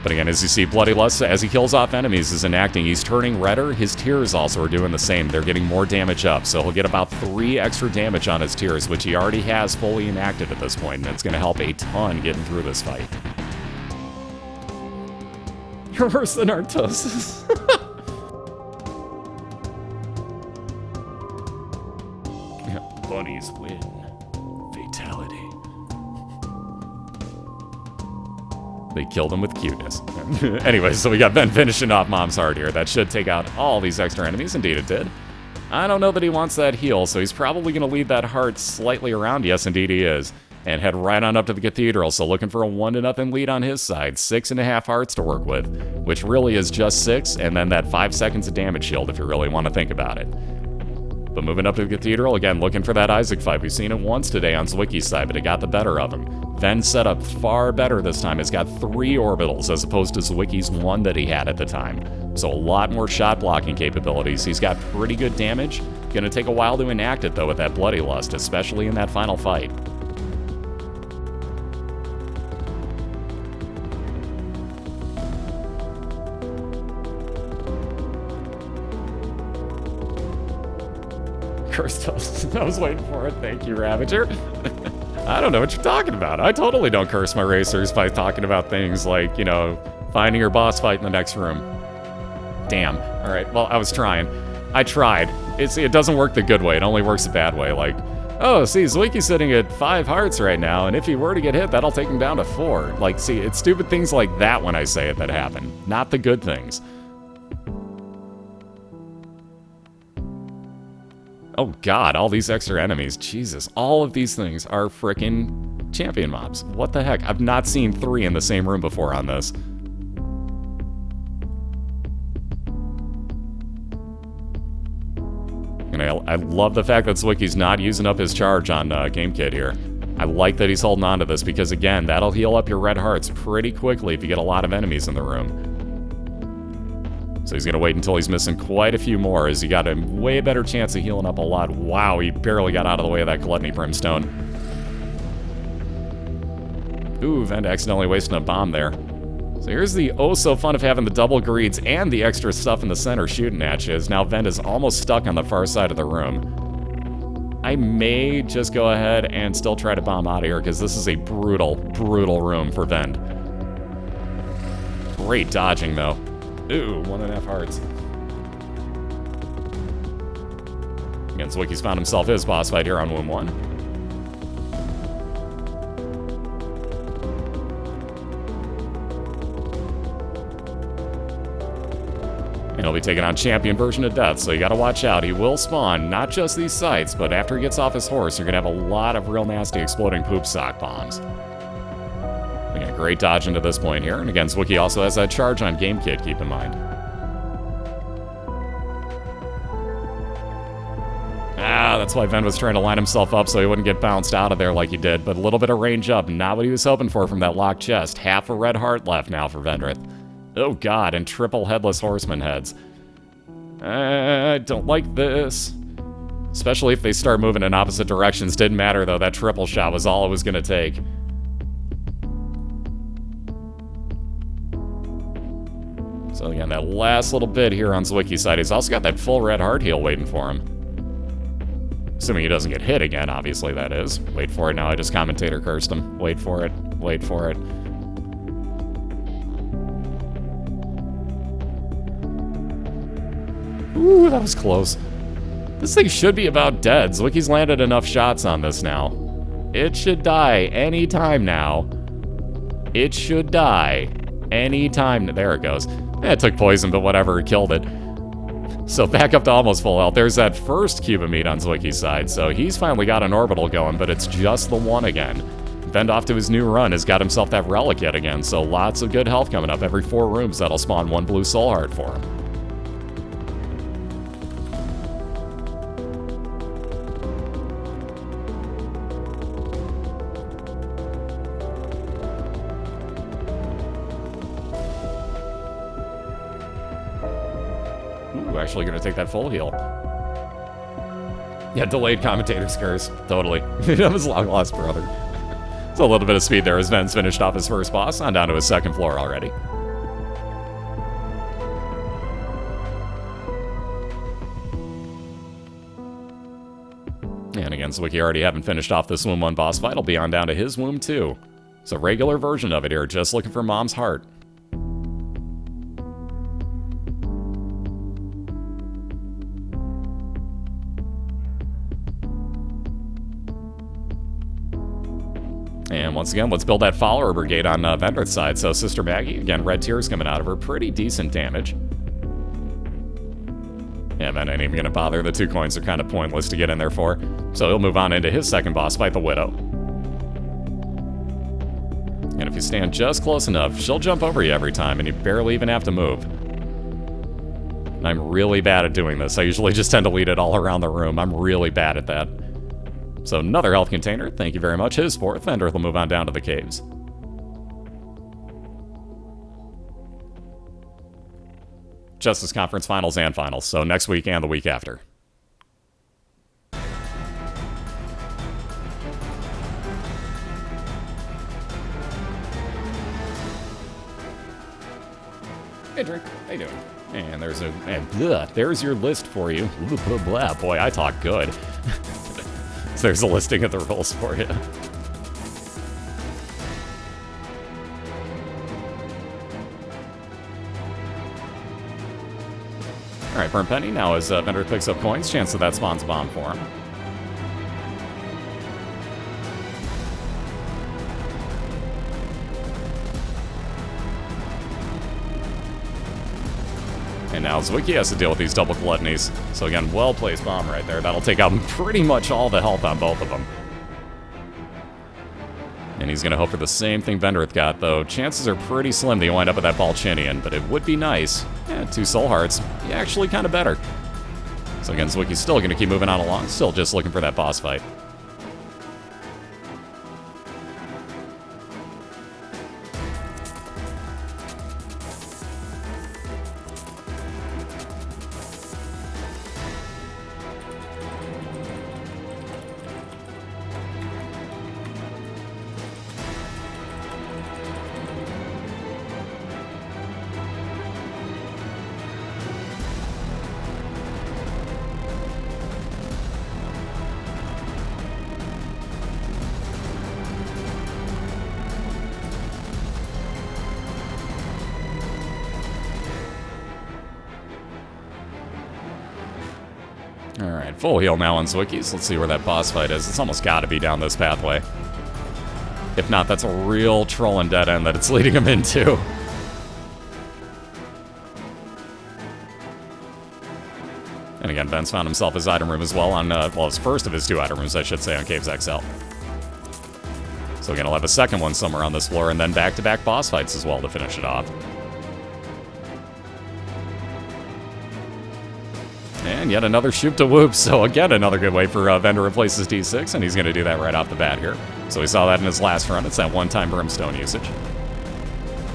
But again, as you see, Bloody Lust, as he kills off enemies, is enacting. He's turning redder. His tears also are doing the same. They're getting more damage up, so he'll get about 3 extra damage on his tears, which he already has fully enacted at this point, and it's going to help a ton getting through this fight. You're worse than Artosis. Bunnies win. Fatality. They killed him with cuteness. Anyway, so we got Ben finishing off Mom's heart here. That should take out all these extra enemies. Indeed it did. I don't know that he wants that heal, so he's probably going to leave that heart slightly around. Yes, indeed he is. And head right on up to the Cathedral, so looking for a 1-0 lead on his side. 6.5 hearts to work with, which really is just 6, and then that 5 seconds of damage shield if you really want to think about it. But moving up to the Cathedral, again, looking for that Isaac fight. We've seen it once today on Zwiki's side, but it got the better of him. Ven set up far better this time. He's got 3 orbitals as opposed to Zwiki's 1 that he had at the time. So a lot more shot blocking capabilities. He's got pretty good damage. Gonna take a while to enact it, though, with that Bloody Lust, especially in that final fight. Cursed host. I was waiting for it. Thank you, Ravager. I don't know what you're talking about. I totally don't curse my racers by talking about things like, you know, finding your boss fight in the next room. Damn. All right. Well, I was trying. I tried. It doesn't work the good way. It only works the bad way. Like, oh, see, Zwiki's sitting at 5 hearts right now, and if he were to get hit, that'll take him down to 4. Like, see, it's stupid things like that when I say it that happen, not the good things. Oh god, all these extra enemies. Jesus, all of these things are frickin' champion mobs. What the heck? I've not seen 3 in the same room before on this. And I love the fact that Zwiki's not using up his charge on Game Kid here. I like that he's holding on to this because, again, that'll heal up your red hearts pretty quickly if you get a lot of enemies in the room. So he's going to wait until he's missing quite a few more, as he got a way better chance of healing up a lot. Wow, he barely got out of the way of that Gluttony Brimstone. Ooh, Vend accidentally wasting a bomb there. So here's the oh-so-fun of having the double greeds and the extra stuff in the center shooting at you, as now Vend is almost stuck on the far side of the room. I may just go ahead and still try to bomb out of here, because this is a brutal, brutal room for Vend. Great dodging, though. Ooh, 1.5 hearts. Again, Zwiki's found himself his boss fight here on Womb 1. And he'll be taking on champion version of death, so you gotta watch out. He will spawn not just these sites, but after he gets off his horse, you're gonna have a lot of real nasty exploding poop sock bombs. Again, great dodge into this point here. And again, Zwiki also has that charge on Game Kid, keep in mind. That's why Ven was trying to line himself up so he wouldn't get bounced out of there like he did. But a little bit of range up, not what he was hoping for from that locked chest. Half a red heart left now for Vendryth. Oh god, and triple headless horseman heads. I don't like this. Especially if they start moving in opposite directions. Didn't matter though, that triple shot was all it was going to take. So again, that last little bit here on Zwiki's side, he's also got that full red heart heal waiting for him. Assuming he doesn't get hit again, obviously, that is. Wait for it now, I just commentator cursed him. Wait for it, wait for it. Ooh, that was close. This thing should be about dead. Zwiki's landed enough shots on this now. It should die any time now. It should die any time. There it goes. It took poison, but whatever, it killed it. So back up to almost full health. There's that first cube of meat on Zwiki's side, so he's finally got an orbital going, but it's just the one again. Vend off to his new run has got himself that relic yet again, so lots of good health coming up. Every 4 rooms, that'll spawn 1 blue soul heart for him. Ooh, actually gonna take that full heal. Yeah, delayed commentator's curse. Totally. That was long lost, brother. It's a little bit of speed there as Ven's finished off his first boss, on down to his second floor already. And again, Zwiki already having finished off this Womb 1 boss fight, will be on down to his Womb 2. It's a regular version of it here, just looking for Mom's heart. And once again, let's build that follower brigade on Vendryth's side. So Sister Maggie, again, red tears coming out of her, pretty decent damage. Yeah, Ven ain't even gonna bother. The 2 coins are kind of pointless to get in there for. So he'll move on into his second boss fight, the Widow. And if you stand just close enough, she'll jump over you every time, and you barely even have to move. I'm really bad at doing this. I usually just tend to lead it all around the room. I'm really bad at that. So another health container, thank you very much. His fourth, Vendryth will move on down to the caves. Justice Conference Finals and Finals, so next week and the week after. Hey Drake, how you doing? And there's your list for you. Blah, blah. Boy, I talk good. So there's a listing of the rules for you. Alright, Burn Penny, now as Vendryth picks up coins, chance that spawns a bomb for him. And now Zwiki has to deal with these double gluttonies. So again, well-placed bomb right there. That'll take out pretty much all the health on both of them. And he's going to hope for the same thing Vendryth got, though chances are pretty slim that you wind up with that Balchinian, but it would be nice. Yeah, 2 soul hearts. Yeah, actually kind of better. So again, Zwiki's still going to keep moving on along, still just looking for that boss fight. Alright, full heal now on Zwiki's. Let's see where that boss fight is. It's almost got to be down this pathway. If not, that's a real troll and dead end that it's leading him into. And again, Ben's found himself his item room as well on, well, his first of his 2 item rooms, I should say, on Caves XL. So again, he'll have a second one somewhere on this floor, and then back-to-back boss fights as well to finish it off. And yet another shoop to whoop, so again, another good way for Ven to replace his D6, and he's going to do that right off the bat here. So we saw that in his last run. It's that one-time brimstone usage.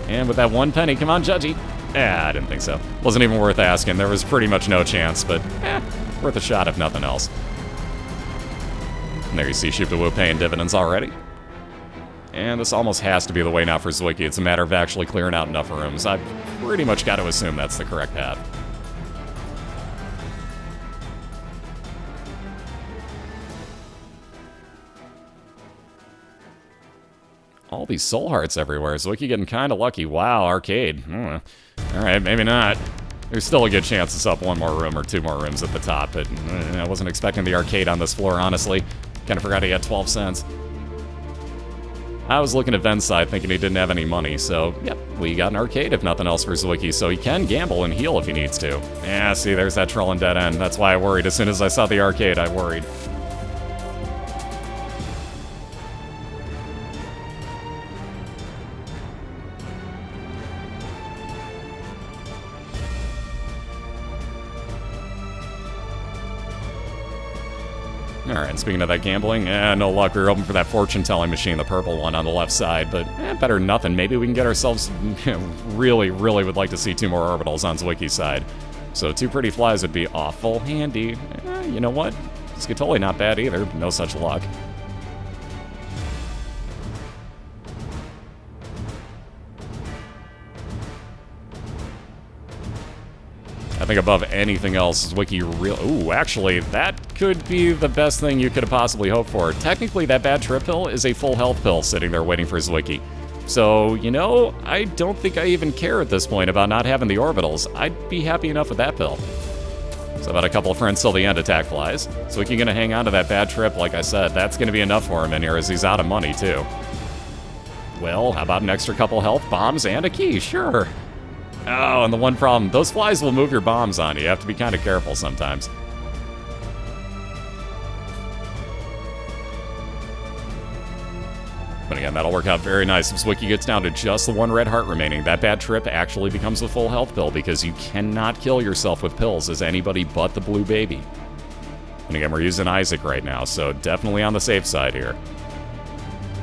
And with that 1 penny, come on, Judgy. I didn't think so. Wasn't even worth asking. There was pretty much no chance, but worth a shot if nothing else. And there you see shoop to whoop paying dividends already. And this almost has to be the way now for Zwiki. It's a matter of actually clearing out enough rooms. I've pretty much got to assume that's the correct path. All these soul hearts everywhere. Zwiki getting kind of lucky. Wow, arcade. Alright, maybe not. There's still a good chance it's up 1 more room or 2 more rooms at the top, but I wasn't expecting the arcade on this floor, honestly. Kind of forgot he had 12 cents. I was looking at Ven's side thinking he didn't have any money, so yep, we got an arcade if nothing else for Zwiki, so he can gamble and heal if he needs to. Yeah, see, there's that troll and dead end. That's why I worried. As soon as I saw the arcade, I worried. Alright, and speaking of that gambling, no luck. We were hoping for that fortune-telling machine, the purple one on the left side, but better than nothing. Maybe we can get ourselves... really, really would like to see 2 more orbitals on Zwiki's side. So 2 pretty flies would be awful handy. You know what? Scatoli not bad either. No such luck. I think above anything else, Zwiki real... Ooh, actually, that could be the best thing you could have possibly hoped for. Technically, that bad trip pill is a full health pill sitting there waiting for Zwiki. So, you know, I don't think I even care at this point about not having the orbitals. I'd be happy enough with that pill. So about a couple of friends till the end attack flies. Zwiki gonna hang on to that bad trip, like I said. That's gonna be enough for him in here as he's out of money, too. Well, how about an extra couple health bombs and a key? Sure. Oh, and the one problem, those flies will move your bombs on you. You have to be kind of careful sometimes. But again, that'll work out very nice. If Zwiki gets down to just the 1 red heart remaining, that bad trip actually becomes a full health pill because you cannot kill yourself with pills as anybody but the blue baby. And again, we're using Isaac right now, so definitely on the safe side here.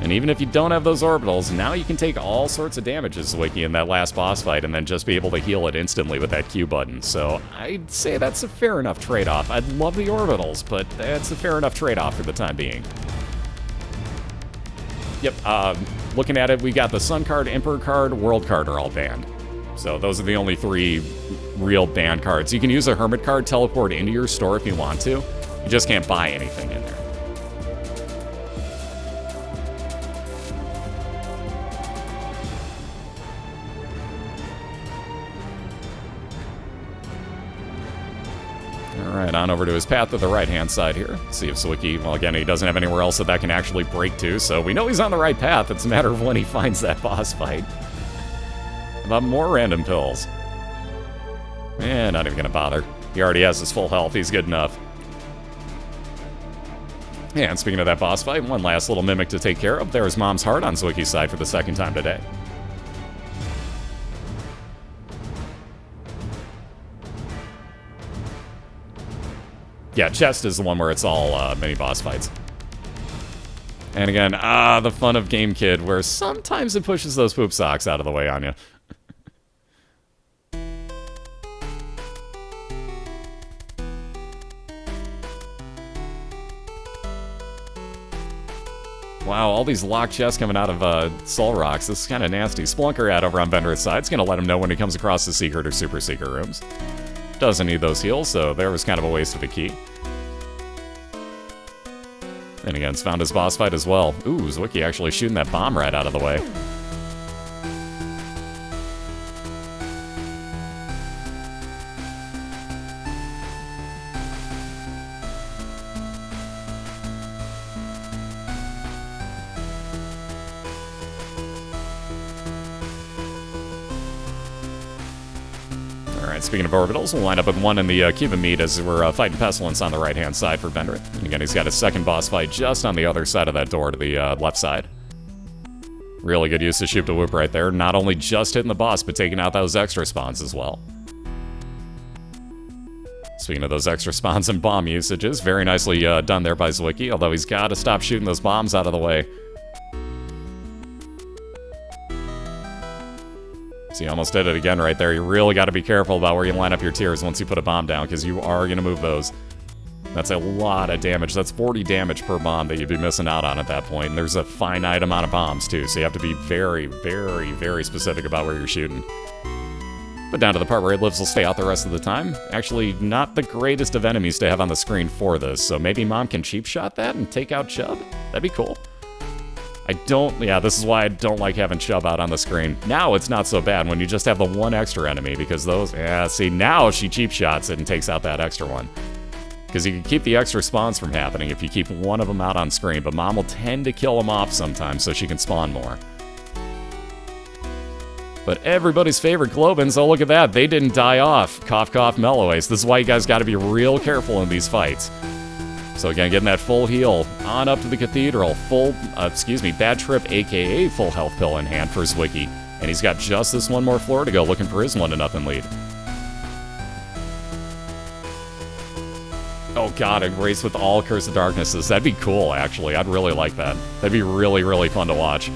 And even if you don't have those orbitals, now you can take all sorts of damage as Zwiki in that last boss fight and then just be able to heal it instantly with that Q button. So I'd say that's a fair enough trade-off. I'd love the orbitals, but that's a fair enough trade-off for the time being. Yep, looking at it, we got the Sun card, Emperor card, World card are all banned. So those are the only 3 real banned cards. You can use a Hermit card, teleport into your store if you want to. You just can't buy anything in there. Alright, on over to his path to the right-hand side here. See if Zwiki, well again, he doesn't have anywhere else that can actually break to, so we know he's on the right path. It's a matter of when he finds that boss fight. About more random pills. Not even gonna bother. He already has his full health, he's good enough. And speaking of that boss fight, one last little mimic to take care of. There's Mom's Heart on Zwiki's side for the 2nd time today. Yeah, chest is the one where it's all mini-boss fights. And again, the fun of Game Kid, where sometimes it pushes those poop socks out of the way on you. Wow, all these locked chests coming out of Soul Rocks. This is kind of nasty. Splunker ad over on Vendryth's side. It's going to let him know when he comes across the secret or super secret rooms. Doesn't need those heals, so there was kind of a waste of a key. And again, it's found his boss fight as well. Ooh, Zwiki actually shooting that bomb right out of the way. Alright, speaking of orbitals, we'll line up with 1 in the Cuban meat as we're fighting Pestilence on the right-hand side for Vendryth. And again, he's got his 2nd boss fight just on the other side of that door to the left side. Really good use of Shoop to Whoop right there. Not only just hitting the boss, but taking out those extra spawns as well. Speaking of those extra spawns and bomb usages, very nicely done there by Zwiki, although he's got to stop shooting those bombs out of the way. So you almost did it again right there. You really got to be careful about where you line up your tiers once you put a bomb down, because you are going to move those. That's a lot of damage. That's 40 damage per bomb that you'd be missing out on at that point. And there's a finite amount of bombs, too, so you have to be very, very, very specific about where you're shooting. But down to the part where Livs will stay out the rest of the time. Actually, not the greatest of enemies to have on the screen for this, so maybe Mom can cheap shot that and take out Chub? That'd be cool. Yeah, this is why I don't like having Chub out on the screen. Now it's not so bad when you just have the 1 extra enemy, because those... Yeah, see, now she cheap shots it and takes out that extra one. Because you can keep the extra spawns from happening if you keep 1 of them out on screen, but Mom will tend to kill them off sometimes so she can spawn more. But everybody's favorite Globins, oh look at that, they didn't die off. Cough, cough, mellow ace. This is why you guys gotta be real careful in these fights. So again, getting that full heal on up to the Cathedral. Bad trip, aka full health pill in hand for Zwiki. And he's got just this 1 more floor to go, looking for his 1-0 lead. Oh god, a race with all Curse of Darknesses. That'd be cool, actually. I'd really like that. That'd be really, really fun to watch.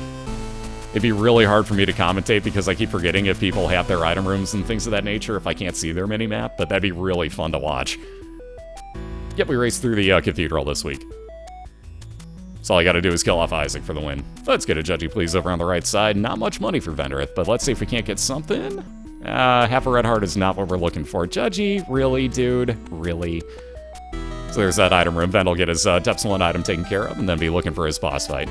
It'd be really hard for me to commentate because I keep forgetting if people have their item rooms and things of that nature if I can't see their mini-map, but that'd be really fun to watch. Yep, we raced through the Cathedral this week. So all I gotta do is kill off Isaac for the win. Let's get a Judgy Please over on the right side. Not much money for Vendryth, but let's see if we can't get something. Half a red heart is not what we're looking for. Judgy, really, dude? Really? So there's that item room. Vend will get his Depths 1 item taken care of and then be looking for his boss fight.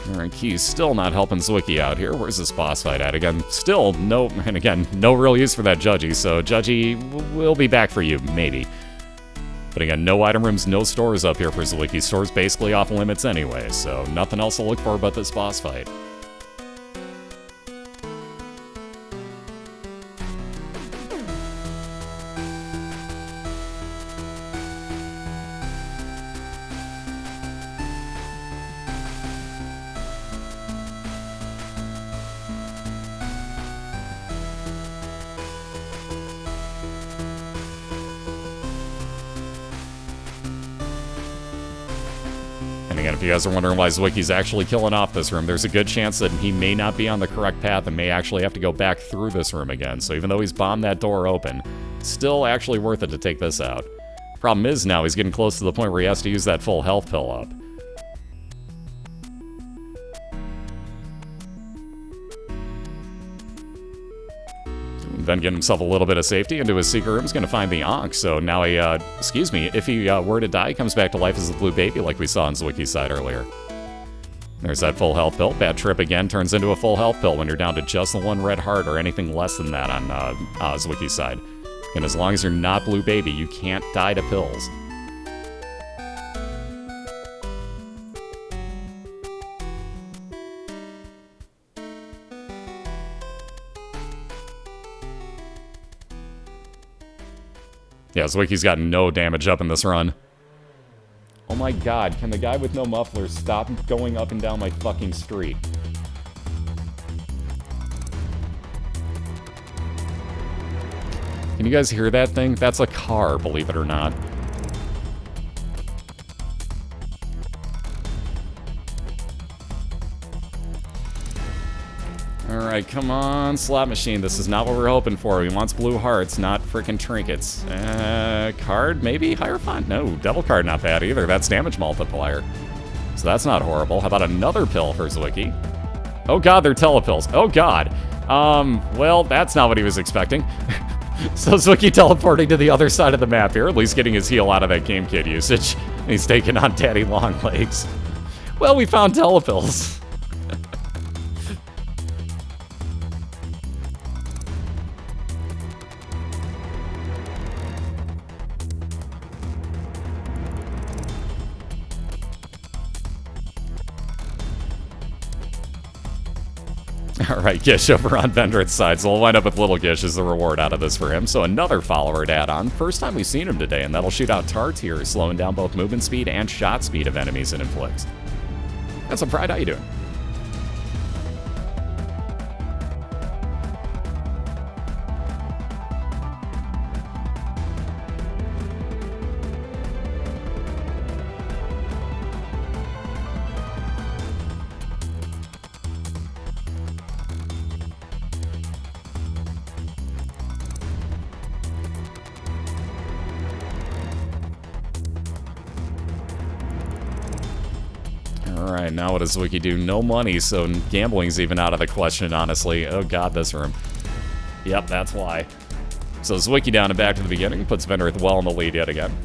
Alright, Key's still not helping Zwiki out here. Where's this boss fight at? Again, still no, and again, no real use for that Judgy, so Judgy will be back for you, maybe. But again, no item rooms, no stores up here for Zwiki. Stores basically off limits anyway, so nothing else to look for but this boss fight. And again, if you guys are wondering why Zwiki's actually killing off this room, there's a good chance that he may not be on the correct path and may actually have to go back through this room again. So even though he's bombed that door open, it's still actually worth it to take this out. Problem is now he's getting close to the point where he has to use that full health pill up. Then get himself a little bit of safety into his secret room. He's going to find the Ankh, so now he, excuse me, if he were to die, he comes back to life as a blue baby like we saw on Zwiki's side earlier. There's that full health pill. Bad trip again turns into a full health pill when you're down to just the 1 red heart or anything less than that on Zwiki's side. And as long as you're not blue baby, you can't die to pills. Yeah, Zwiki's got no damage up in this run. Oh my god, can the guy with no muffler stop going up and down my fucking street? Can you guys hear that thing? That's a car, believe it or not. Alright, come on, slot machine. This is not what we're hoping for. He wants blue hearts, not freaking trinkets. Card, maybe? Hierophant? No, devil card not bad either. That's damage multiplier. So that's not horrible. How about another pill for Zwiki? Oh god, they're telepills. Oh god. Well, that's not what he was expecting. So Zwiki teleporting to the other side of the map here, at least getting his heal out of that game kid usage. And he's taking on Daddy Longlegs. Well, we found telepills. Alright, Gish over on Vendryth's side, so we'll wind up with Little Gish as the reward out of this for him. So another follower to add on. First time we've seen him today, and that'll shoot out Tartier, slowing down both movement speed and shot speed of enemies it inflicts. That's some pride. How you doing? Alright, now what does Zwiki do? No money, so gambling's even out of the question, honestly. Oh god, this room. Yep, that's why. So Zwiki down and back to the beginning, puts Vendryth well in the lead yet again.